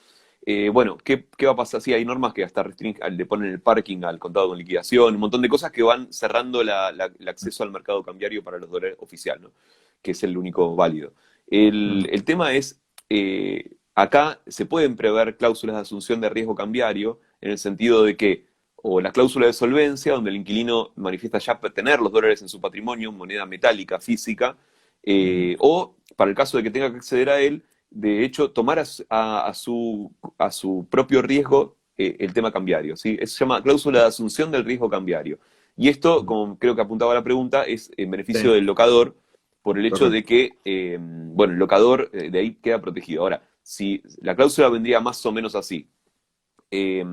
Bueno, ¿qué va a pasar? Sí, hay normas que hasta le ponen el parking al contado con liquidación, un montón de cosas que van cerrando el acceso al mercado cambiario para los dólares oficial, ¿no? Que es el único válido. El tema es, acá se pueden prever cláusulas de asunción de riesgo cambiario en el sentido de que, o la cláusula de solvencia, donde el inquilino manifiesta ya tener los dólares en su patrimonio, moneda metálica, física, o para el caso de que tenga que acceder a él, de hecho, tomar a su propio riesgo el tema cambiario, ¿sí? Eso se llama cláusula de asunción del riesgo cambiario. Y esto, como creo que apuntaba la pregunta, es en beneficio Sí, del locador por el hecho de correcto. que, bueno, el locador de ahí queda protegido. Ahora, si la cláusula vendría más o menos así, eh,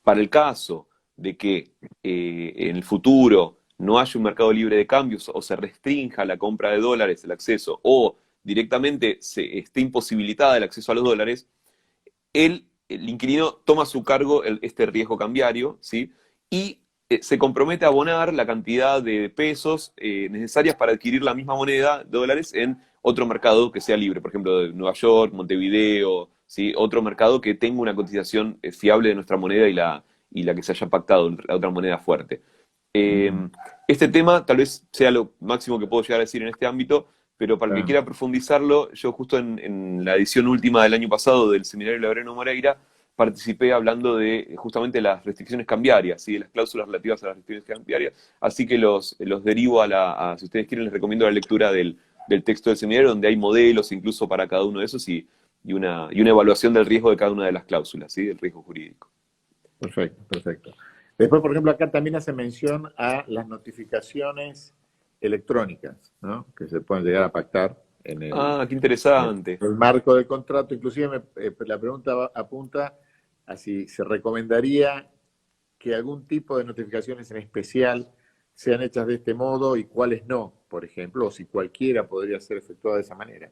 para el caso de que en el futuro no haya un mercado libre de cambios o se restrinja la compra de dólares, el acceso, o directamente se esté imposibilitada el acceso a los dólares, el inquilino toma a su cargo este riesgo cambiario, ¿sí? Y se compromete a abonar la cantidad de pesos necesarias para adquirir la misma moneda, dólares, en otro mercado que sea libre, por ejemplo, de Nueva York, Montevideo, ¿sí? Otro mercado que tenga una cotización fiable de nuestra moneda y la que se haya pactado, la otra moneda fuerte. Eh, este tema tal vez sea lo máximo que puedo llegar a decir en este ámbito, pero para el que Ah, quiera profundizarlo, yo justo en la edición última del año pasado del Seminario Laureano Moreira participé hablando de justamente las restricciones cambiarias, ¿sí? De las cláusulas relativas a las restricciones cambiarias, así que los derivo si ustedes quieren, les recomiendo la lectura del texto del seminario, donde hay modelos incluso para cada uno de esos y una evaluación del riesgo de cada una de las cláusulas, ¿sí? Del riesgo jurídico. perfecto, perfecto. Después, por ejemplo, acá también hace mención a las notificaciones electrónicas, ¿no? Que se pueden llegar a pactar Ah, qué en interesante. el marco del contrato. Inclusive la pregunta apunta a si se recomendaría que algún tipo de notificaciones en especial sean hechas de este modo y cuáles no, por ejemplo, o si cualquiera podría ser efectuada de esa manera.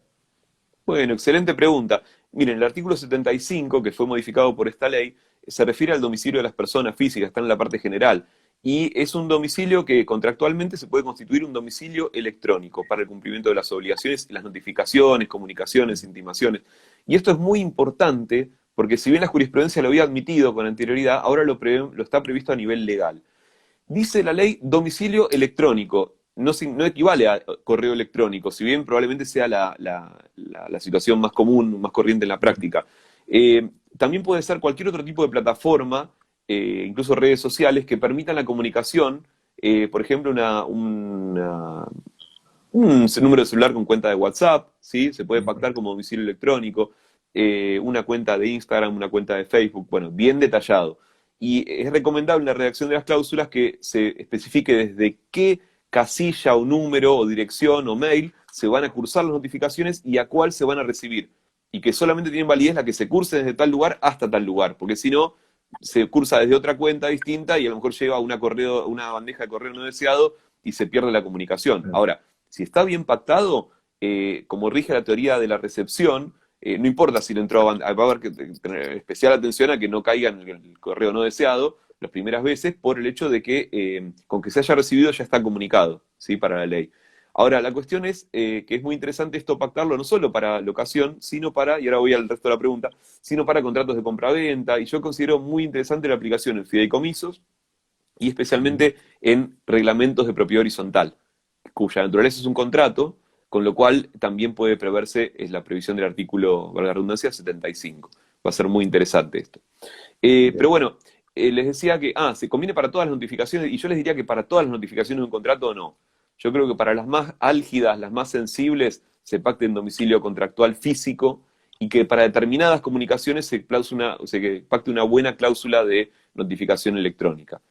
Bueno, excelente pregunta. Miren, el artículo 75, que fue modificado por esta ley, se refiere al domicilio de las personas físicas, está en la parte general, y es un domicilio que contractualmente se puede constituir un domicilio electrónico para el cumplimiento de las obligaciones, las notificaciones, comunicaciones, intimaciones. Y esto es muy importante porque si bien la jurisprudencia lo había admitido con anterioridad, ahora lo está previsto a nivel legal. Dice la ley domicilio electrónico, no equivale a correo electrónico, si bien probablemente sea la situación más común, más corriente en la práctica. También puede ser cualquier otro tipo de plataforma, incluso redes sociales, que permitan la comunicación, por ejemplo, un número de celular con cuenta de WhatsApp, ¿sí? Se puede pactar como domicilio electrónico, una cuenta de Instagram, una cuenta de Facebook, bueno, bien detallado. Y es recomendable en la redacción de las cláusulas que se especifique desde qué casilla o número o dirección o mail se van a cursar las notificaciones y a cuál se van a recibir. Y que solamente tienen validez la que se curse desde tal lugar hasta tal lugar, porque si no, se cursa desde otra cuenta distinta y a lo mejor llega a una bandeja de correo no deseado y se pierde la comunicación. Ahora, si está bien pactado, como rige la teoría de la recepción, no importa si le entró va a haber que tener especial atención a que no caiga en el correo no deseado las primeras veces por el hecho de que con que se haya recibido ya está comunicado, ¿sí? Para la ley. Ahora, la cuestión es que es muy interesante esto pactarlo no solo para locación, sino para, y ahora voy al resto de la pregunta, sino para contratos de compraventa, y yo considero muy interesante la aplicación en fideicomisos y especialmente en reglamentos de propiedad horizontal, cuya naturaleza es un contrato, con lo cual también puede preverse la previsión del artículo, valga la redundancia, 75. Va a ser muy interesante esto. Pero bueno, les decía que, se conviene para todas las notificaciones, y yo les diría que para todas las notificaciones de un contrato no. Yo creo que para las más álgidas, las más sensibles, se pacte en domicilio contractual físico, y que para determinadas comunicaciones se que pacte una buena cláusula de notificación electrónica.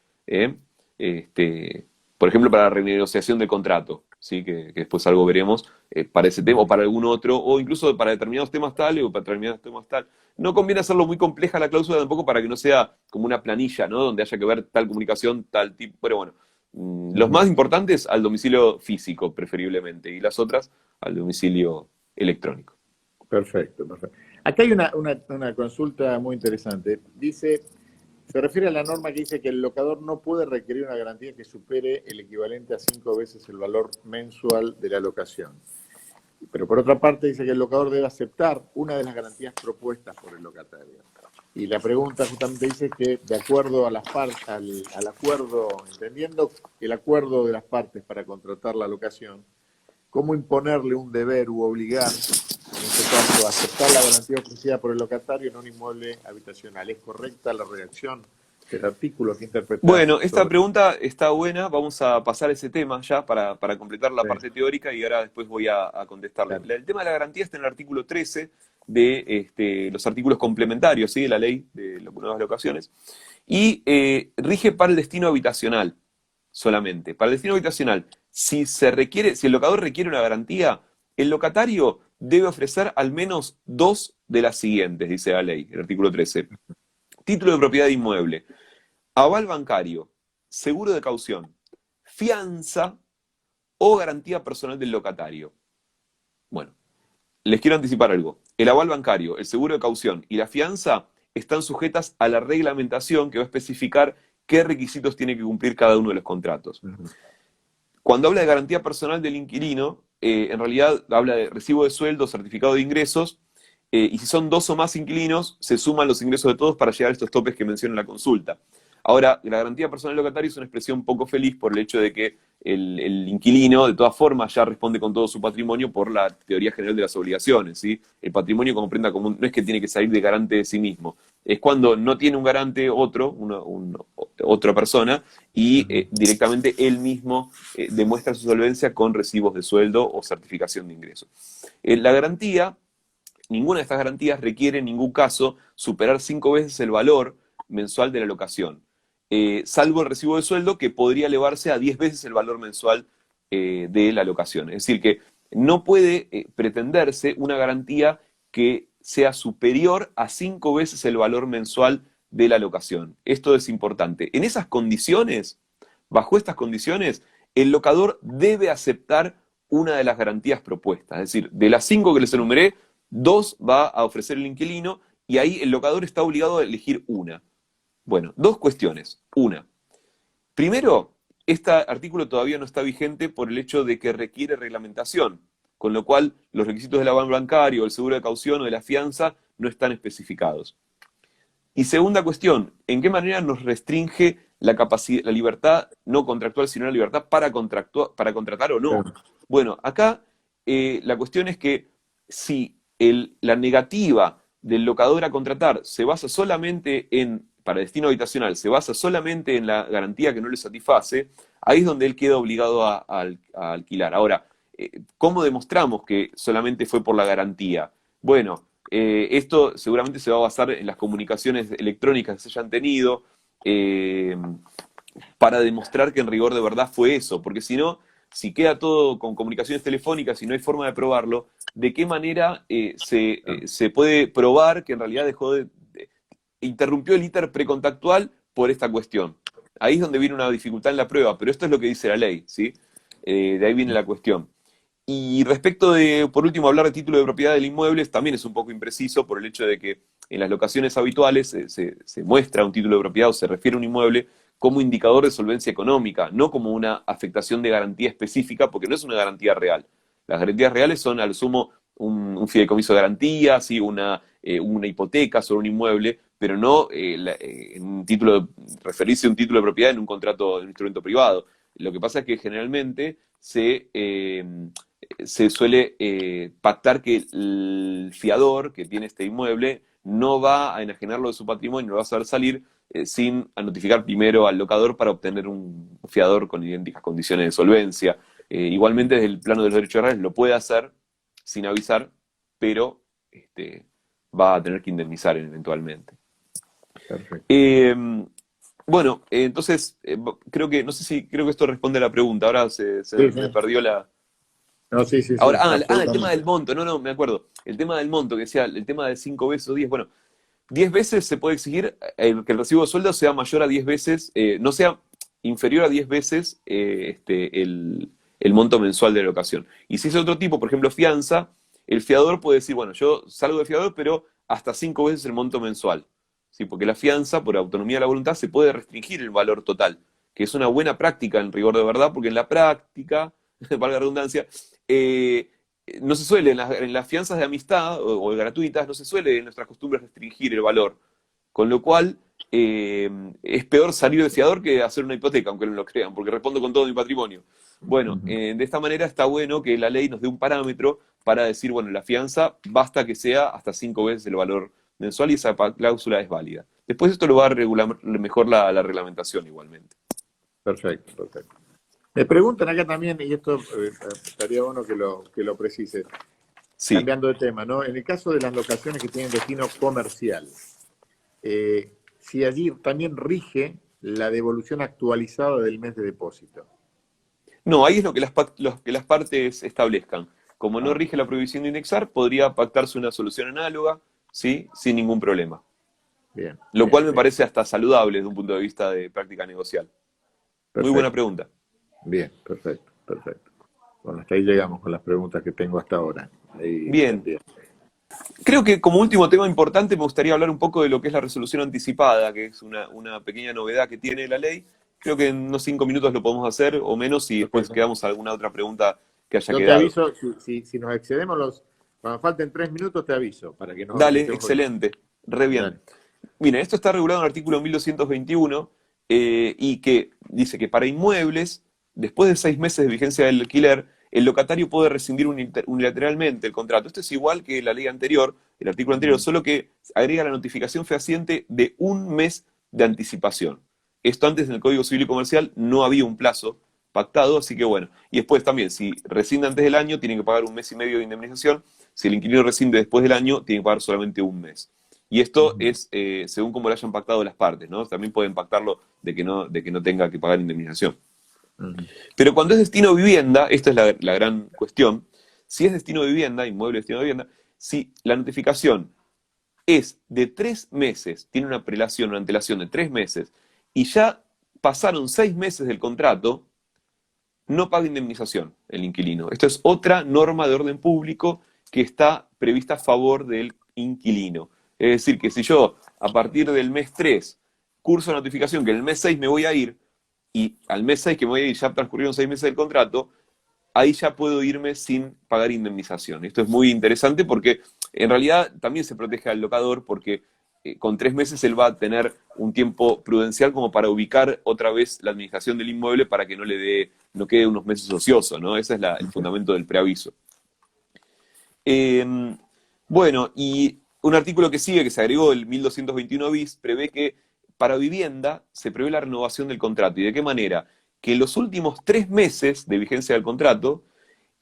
Por ejemplo, para la renegociación del contrato, ¿sí? Que después algo veremos para ese tema o para algún otro, o incluso para determinados temas tales o para determinados temas tal. No conviene hacerlo muy compleja la cláusula tampoco para que no sea como una planilla, ¿no? Donde haya que ver tal comunicación, tal tipo. Pero bueno, los más importantes al domicilio físico, preferiblemente, y las otras al domicilio electrónico. Perfecto, perfecto. Acá hay una consulta muy interesante. Dice, se refiere a la norma que dice que el locador no puede requerir una garantía que supere el equivalente a 5 veces el valor mensual de la locación. Pero por otra parte dice que el locador debe aceptar una de las garantías propuestas por el locatario. Y la pregunta justamente dice que de acuerdo a al acuerdo, entendiendo el acuerdo de las partes para contratar la locación, ¿cómo imponerle un deber u obligar, en este caso, a aceptar la garantía ofrecida por el locatario en un inmueble habitacional? ¿Es correcta la redacción del artículo que interpretamos? Bueno, esta pregunta está buena, vamos a pasar ese tema ya para completar la parte teórica y ahora después voy a contestarle. Claro. El tema de la garantía está en el artículo 13 de los artículos complementarios, ¿sí? De la ley de nuevas locaciones, y rige para el destino habitacional solamente. Para el destino habitacional, si el locador requiere una garantía, el locatario debe ofrecer al menos 2 de las siguientes, dice la ley, el artículo 13. Título de propiedad de inmueble, aval bancario, seguro de caución, fianza o garantía personal del locatario. Bueno, les quiero anticipar algo. El aval bancario, el seguro de caución y la fianza están sujetas a la reglamentación que va a especificar qué requisitos tiene que cumplir cada uno de los contratos. Cuando habla de garantía personal del inquilino, en realidad habla de recibo de sueldo, certificado de ingresos, y si son 2 o más inquilinos, se suman los ingresos de todos para llegar a estos topes que menciona en la consulta. Ahora, la garantía personal del locatario es una expresión poco feliz por el hecho de que el inquilino, de todas formas, ya responde con todo su patrimonio por la teoría general de las obligaciones, ¿sí? El patrimonio como prenda común no es que tiene que salir de garante de sí mismo, es cuando no tiene un garante otra persona y directamente él mismo demuestra su solvencia con recibos de sueldo o certificación de ingreso. La garantía, ninguna de estas garantías requiere en ningún caso superar 5 veces el valor mensual de la locación. Salvo el recibo de sueldo que podría elevarse a 10 veces el valor mensual de la locación. Es decir, que no puede pretenderse una garantía que sea superior a 5 veces el valor mensual de la locación. Esto es importante. En esas condiciones, bajo estas condiciones, el locador debe aceptar una de las garantías propuestas. Es decir, de las 5 que les enumeré, 2 va a ofrecer el inquilino y ahí el locador está obligado a elegir una. Bueno, 2 cuestiones. Una, primero, este artículo todavía no está vigente por el hecho de que requiere reglamentación, con lo cual los requisitos del aval bancario, el seguro de caución o de la fianza no están especificados. Y segunda cuestión, ¿en qué manera nos restringe la libertad no contractual, sino la libertad para contratar o no? Bueno, acá la cuestión es que si la negativa del locador a contratar se basa solamente para destino habitacional, se basa solamente en la garantía que no le satisface, ahí es donde él queda obligado a alquilar. Ahora, ¿cómo demostramos que solamente fue por la garantía? Bueno, esto seguramente se va a basar en las comunicaciones electrónicas que se hayan tenido, para demostrar que en rigor de verdad fue eso, porque si no, si queda todo con comunicaciones telefónicas y no hay forma de probarlo, ¿de qué manera se puede probar que en realidad interrumpió el íter precontactual por esta cuestión? Ahí es donde viene una dificultad en la prueba, pero esto es lo que dice la ley, ¿sí? De ahí viene la cuestión. Y respecto de, por último, hablar de título de propiedad del inmueble, también es un poco impreciso por el hecho de que en las locaciones habituales se muestra un título de propiedad o se refiere a un inmueble como indicador de solvencia económica, no como una afectación de garantía específica, porque no es una garantía real. Las garantías reales son, al sumo, un fideicomiso de garantía, ¿sí? Una hipoteca sobre un inmueble, pero no referirse a un título de propiedad en un contrato de un instrumento privado. Lo que pasa es que generalmente se suele pactar que el fiador que tiene este inmueble no va a enajenarlo de su patrimonio, no lo va a hacer salir sin notificar primero al locador para obtener un fiador con idénticas condiciones de solvencia. Igualmente, desde el plano de los derechos reales lo puede hacer sin avisar, pero va a tener que indemnizar eventualmente. Perfecto. Bueno, entonces, creo que esto responde a la pregunta. Ahora me perdió la... No, sí. Ahora, el tema del monto, no, me acuerdo. El tema del monto, que decía, el tema de 5 veces o 10, bueno, 10 veces se puede exigir que el recibo de sueldo sea mayor a 10 veces, no sea inferior a 10 veces el monto mensual de la locación. Y si es otro tipo, por ejemplo, fianza, el fiador puede decir, bueno, yo salgo de fiador, pero hasta 5 veces el monto mensual. ¿Sí? Porque la fianza, por autonomía de la voluntad, se puede restringir el valor total, que es una buena práctica en rigor de verdad, porque en la práctica, valga la redundancia, no se suele, en las fianzas de amistad o gratuitas, no se suele en nuestras costumbres restringir el valor. Con lo cual, es peor salir de fiador que hacer una hipoteca, aunque no lo crean, porque respondo con todo mi patrimonio. Bueno, de esta manera está bueno que la ley nos dé un parámetro para decir, bueno, la fianza basta que sea hasta 5 veces el valor mensual y esa cláusula es válida. Después esto lo va a regular mejor la reglamentación igualmente. Perfecto. Me preguntan acá también, y esto estaría bueno que lo precise, Sí. cambiando de tema, ¿no? En el caso de las locaciones que tienen destino comercial, si allí también rige la devolución actualizada del mes de depósito. No, ahí es lo que las partes establezcan. Como no rige la prohibición de indexar, podría pactarse una solución análoga, ¿sí? Sin ningún problema. Bien. Lo cual me parece hasta saludable desde un punto de vista de práctica negocial. Perfecto. Muy buena pregunta. Bien, perfecto. Bueno, hasta ahí llegamos con las preguntas que tengo hasta ahora. Bien. Creo que como último tema importante me gustaría hablar un poco de lo que es la resolución anticipada, que es una pequeña novedad que tiene la ley. Creo que en unos 5 minutos lo podemos hacer o menos y después quedamos a alguna otra pregunta que haya quedado. Yo te aviso, si nos excedemos cuando falten 3 minutos te aviso para que no. Dale, excelente, re bien. Dale. Mira, esto está regulado en el artículo 1221 y que dice que para inmuebles, después de 6 meses de vigencia del alquiler, el locatario puede rescindir unilateralmente el contrato. Esto es igual que la ley anterior, el artículo anterior, solo que agrega la notificación fehaciente de 1 mes de anticipación. Esto antes en el Código Civil y Comercial no había un plazo pactado, así que bueno. Y después también, si rescinde antes del año, tienen que pagar 1 mes y medio de indemnización. Si el inquilino rescinde después del año, tiene que pagar solamente 1 mes. Y esto es según como lo hayan pactado las partes, ¿no? También pueden pactarlo de que no tenga que pagar indemnización. Pero cuando es destino vivienda, esta es la gran cuestión, si es destino vivienda, inmueble destino vivienda, si la notificación es de 3 meses, tiene una prelación, una antelación de 3 meses, y ya pasaron 6 meses del contrato, no paga indemnización el inquilino. Esto es otra norma de orden público que está prevista a favor del inquilino. Es decir, que si yo a partir del mes 3 curso notificación que en el mes 6 me voy a ir, y al mes 6 que me voy a ir ya transcurrieron 6 meses del contrato, ahí ya puedo irme sin pagar indemnización. Esto es muy interesante porque en realidad también se protege al locador porque con 3 meses él va a tener un tiempo prudencial como para ubicar otra vez la administración del inmueble para que no quede unos meses ocioso, ¿no? Ese es el fundamento del preaviso. Bueno, y un artículo que sigue, que se agregó, el 1221 bis, prevé que para vivienda se prevé la renovación del contrato. ¿Y de qué manera? Que en los últimos 3 meses de vigencia del contrato,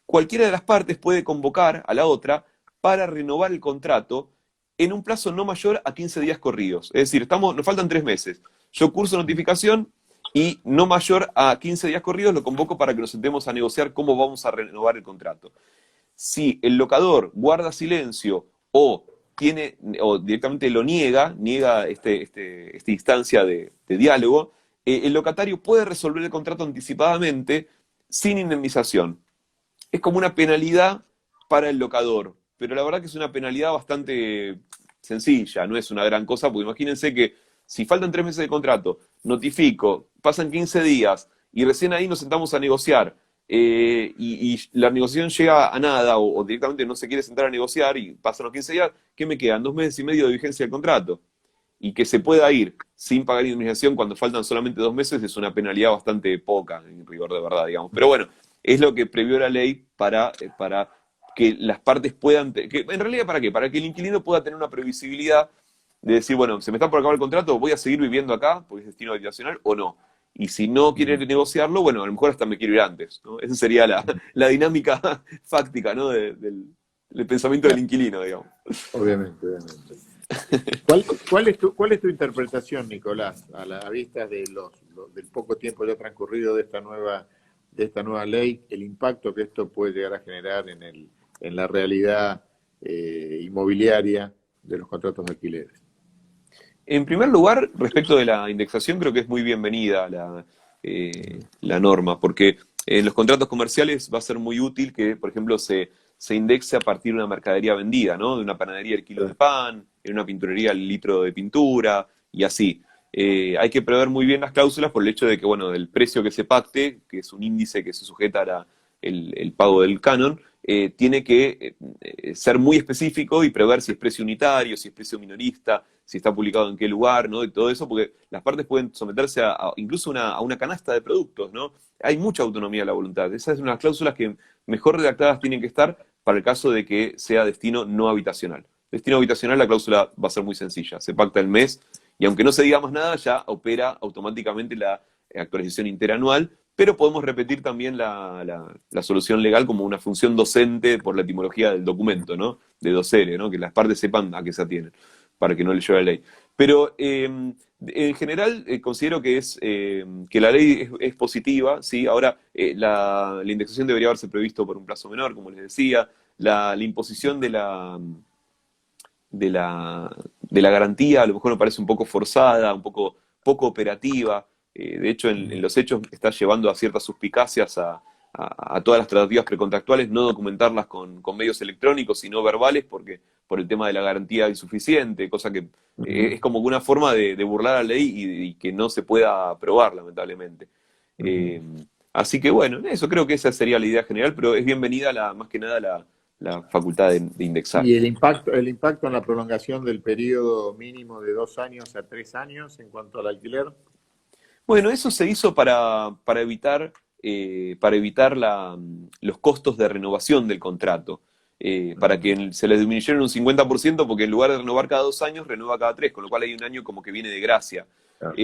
cualquiera de las partes puede convocar a la otra para renovar el contrato en un plazo no mayor a 15 días corridos. Es decir, nos faltan 3 meses. Yo curso notificación y no mayor a 15 días corridos lo convoco para que nos sentemos a negociar cómo vamos a renovar el contrato. Si el locador guarda silencio o o directamente lo niega esta instancia de diálogo, el locatario puede resolver el contrato anticipadamente sin indemnización. Es como una penalidad para el locador, pero la verdad que es una penalidad bastante sencilla, no es una gran cosa, porque imagínense que si faltan 3 meses de contrato, notifico, pasan 15 días y recién ahí nos sentamos a negociar y la negociación llega a nada o directamente no se quiere sentar a negociar y pasan los 15 días, ¿qué me quedan? 2 meses y medio de vigencia del contrato. Y que se pueda ir sin pagar indemnización cuando faltan solamente 2 meses es una penalidad bastante poca, en rigor de verdad, digamos. Pero bueno, es lo que previó la ley para que las partes puedan, que, en realidad ¿para qué? Para que el inquilino pueda tener una previsibilidad de decir, bueno, se me está por acabar el contrato, voy a seguir viviendo acá porque es destino habitacional o no. Y si no quiere negociarlo, bueno, a lo mejor hasta me quiero ir antes, ¿no? Esa sería la dinámica fáctica, ¿no? Del pensamiento del inquilino, digamos. Obviamente, obviamente. ¿Cuál es tu interpretación, Nicolás, a la vista de del poco tiempo ya transcurrido de esta nueva ley, el impacto que esto puede llegar a generar en la realidad inmobiliaria de los contratos de alquileres? En primer lugar, respecto de la indexación, creo que es muy bienvenida la norma, porque en los contratos comerciales va a ser muy útil que, por ejemplo, se indexe a partir de una mercadería vendida, ¿no? De una panadería el kilo de pan, en una pinturería el litro de pintura, y así. Hay que prever muy bien las cláusulas por el hecho de que, bueno, del precio que se pacte, que es un índice que se sujeta a el pago del canon, tiene que ser muy específico y prever si es precio unitario, si es precio minorista, si está publicado en qué lugar, ¿no? Y todo eso, porque las partes pueden someterse incluso a una canasta de productos, ¿no? Hay mucha autonomía de la voluntad. Esas son unas cláusulas que mejor redactadas tienen que estar para el caso de que sea destino no habitacional. Destino habitacional, la cláusula va a ser muy sencilla. Se pacta el mes y aunque no se diga más nada, ya opera automáticamente la actualización interanual, pero podemos repetir también la solución legal como una función docente por la etimología del documento, ¿no? De docere, ¿no? Que las partes sepan a qué se atienen, para que no les lleve la ley. Pero en general considero que la ley es positiva, ¿sí? Ahora, la indexación debería haberse previsto por un plazo menor, como les decía. La imposición de la garantía a lo mejor me parece un poco forzada, un poco operativa. De hecho, en los hechos está llevando a ciertas suspicacias a todas las tratativas precontractuales, no documentarlas con medios electrónicos, sino verbales, porque por el tema de la garantía insuficiente, cosa que es como una forma de burlar la ley y que no se pueda aprobar, lamentablemente. Así que bueno, eso creo que esa sería la idea general, pero es bienvenida más que nada la facultad de indexar. ¿Y el impacto en la prolongación del periodo mínimo de 2 años a 3 años en cuanto al alquiler? Bueno, eso se hizo para evitar, los costos de renovación del contrato. Para que se les disminuyeran un 50%, porque en lugar de renovar cada 2 años, renueva cada 3, con lo cual hay un año como que viene de gracia. Claro,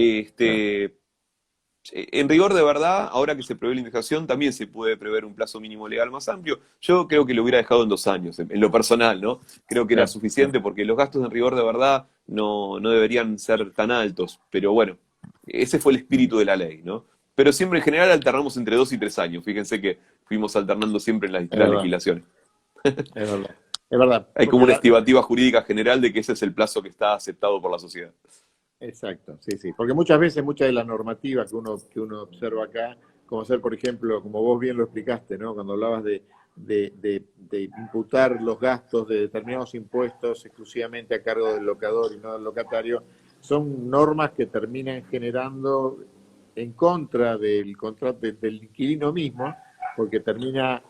En rigor de verdad, ahora que se prevé la indexación, también se puede prever un plazo mínimo legal más amplio. Yo creo que lo hubiera dejado en 2 años, en lo personal, ¿no? Creo que era claro, suficiente porque los gastos en rigor de verdad no deberían ser tan altos. Pero bueno, ese fue el espíritu de la ley, ¿no? Pero siempre en general alternamos entre 2 y 3 años. Fíjense que fuimos alternando siempre en las es distintas verdad, legislaciones. es verdad. Es verdad, Hay como porque una estimativa jurídica general de que ese es el plazo que está aceptado por la sociedad. exacto, sí, sí. Porque muchas veces, muchas de las normativas que uno observa acá, como ser, por ejemplo, como vos bien lo explicaste, ¿no? Cuando hablabas de imputar los gastos de determinados impuestos exclusivamente a cargo del locador y no del locatario, son normas que terminan generando en contra del contrato del inquilino mismo, porque termina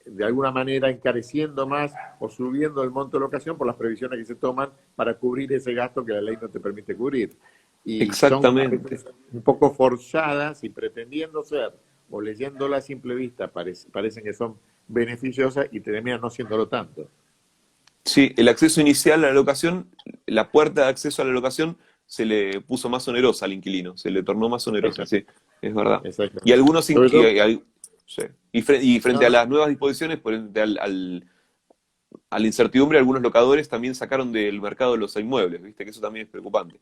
de alguna manera encareciendo más o subiendo el monto de locación por las previsiones que se toman para cubrir ese gasto que la ley no te permite cubrir. Y son a Exactamente. veces un poco forzadas y pretendiendo ser, o leyéndola a simple vista, parecen que son beneficiosas y terminan no siéndolo tanto. Sí, el acceso inicial a la locación, la puerta de acceso a la locación se le puso más onerosa al inquilino, se le tornó más onerosa, Exacto, sí, es verdad. Y exactamente. algunos, Sobre todo, sí. Y no, frente a no, las nuevas disposiciones, frente a la incertidumbre, algunos locadores también sacaron del mercado los inmuebles, viste que eso también es preocupante.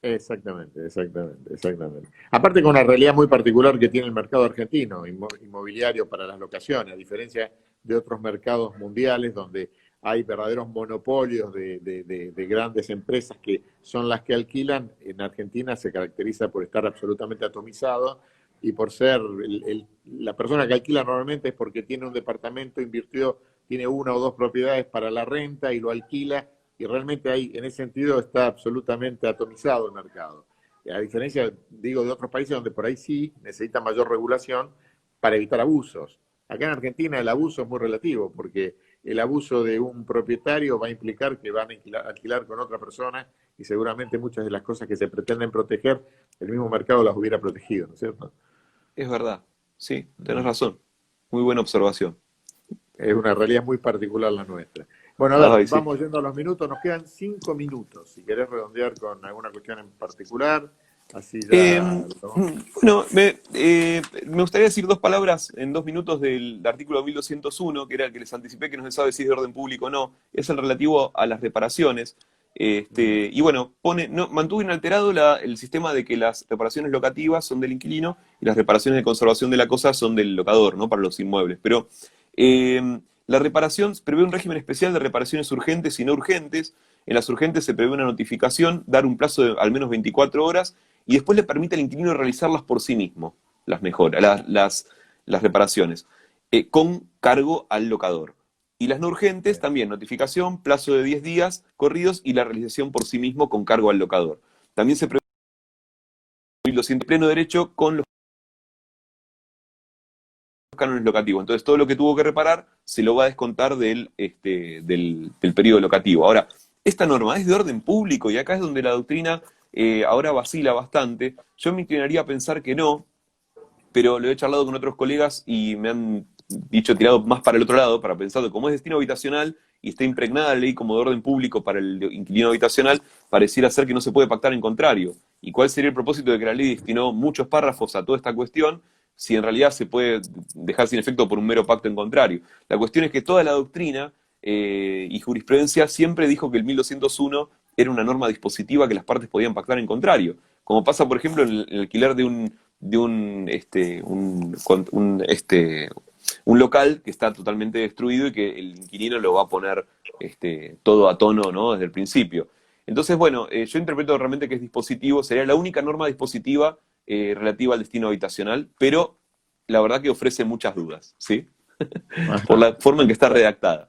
Exactamente, exactamente, exactamente. Aparte con una realidad muy particular que tiene el mercado argentino, inmobiliario para las locaciones, a diferencia de otros mercados mundiales donde hay verdaderos monopolios de grandes empresas que son las que alquilan, en Argentina se caracteriza por estar absolutamente atomizado y por ser la persona que alquila normalmente es porque tiene un departamento, invirtió, tiene una o dos propiedades para la renta y lo alquila y realmente hay, en ese sentido, está absolutamente atomizado el mercado. A diferencia, digo, de otros países donde por ahí sí necesita mayor regulación para evitar abusos. Acá en Argentina el abuso es muy relativo, porque el abuso de un propietario va a implicar que van a alquilar con otra persona y seguramente muchas de las cosas que se pretenden proteger, el mismo mercado las hubiera protegido, ¿no es cierto? Es verdad, sí, tenés razón. Muy buena observación. Es una realidad muy particular la nuestra. Bueno, a ver, Ay, sí. vamos yendo a los minutos, nos quedan 5 minutos. Si querés redondear con alguna cuestión en particular, así ya lo tomamos. Bueno, me gustaría decir dos palabras en 2 minutos del artículo 1201, que era el que les anticipé, que no se sabe si es de orden público o no, es el relativo a las reparaciones. Y bueno, mantuvo inalterado el sistema de que las reparaciones locativas son del inquilino y las reparaciones de conservación de la cosa son del locador, ¿no? Para los inmuebles. Pero la reparación prevé un régimen especial de reparaciones urgentes y no urgentes. En las urgentes se prevé una notificación, dar un plazo de al menos 24 horas y después le permite al inquilino realizarlas por sí mismo, las mejoras, las reparaciones, con cargo al locador. Y las no urgentes también, notificación, plazo de 10 días corridos y la realización por sí mismo con cargo al locador. También se prevé en pleno derecho con los cánones locativos. Entonces, todo lo que tuvo que reparar se lo va a descontar del periodo locativo. Ahora, esta norma es de orden público y acá es donde la doctrina ahora vacila bastante. Yo me inclinaría a pensar que no, pero lo he charlado con otros colegas y me han dicho tirado más para el otro lado, para pensar que como es destino habitacional y está impregnada la ley como de orden público para el inquilino habitacional, pareciera ser que no se puede pactar en contrario. ¿Y cuál sería el propósito de que la ley destinó muchos párrafos a toda esta cuestión si en realidad se puede dejar sin efecto por un mero pacto en contrario? La cuestión es que toda la doctrina y jurisprudencia siempre dijo que el 1201 era una norma dispositiva que las partes podían pactar en contrario. Como pasa, por ejemplo, en el alquiler un local que está totalmente destruido y que el inquilino lo va a poner todo a tono, ¿no? Desde el principio. Entonces, bueno, yo interpreto realmente que es dispositivo, sería la única norma dispositiva relativa al destino habitacional, pero la verdad que ofrece muchas dudas, ¿sí? Por la forma en que está redactada.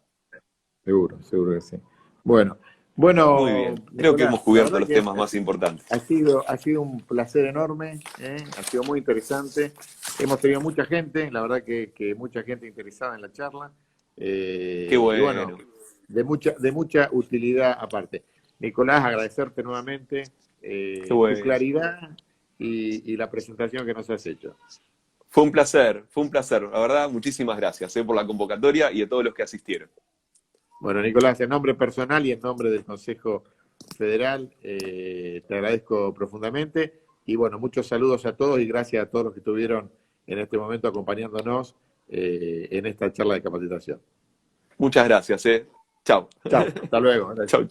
Seguro, seguro que sí. Bueno, Muy bueno, bien, creo que hemos Nicolás, la cubierto verdad los que temas más importantes. ha sido un placer enorme, ha sido muy interesante. Hemos tenido mucha gente, la verdad que mucha gente interesada en la charla. Qué Y bueno, bueno, de mucha utilidad aparte. Nicolás, agradecerte nuevamente qué tu bueno. claridad y la presentación que nos has hecho. Fue un placer, fue un placer. La verdad, muchísimas gracias por la convocatoria y a todos los que asistieron. Bueno, Nicolás, en nombre personal y en nombre del Consejo Federal, te agradezco profundamente y bueno, muchos saludos a todos y gracias a todos los que estuvieron en este momento acompañándonos en esta charla de capacitación. Muchas gracias. Chao. Chao, hasta luego. Chao.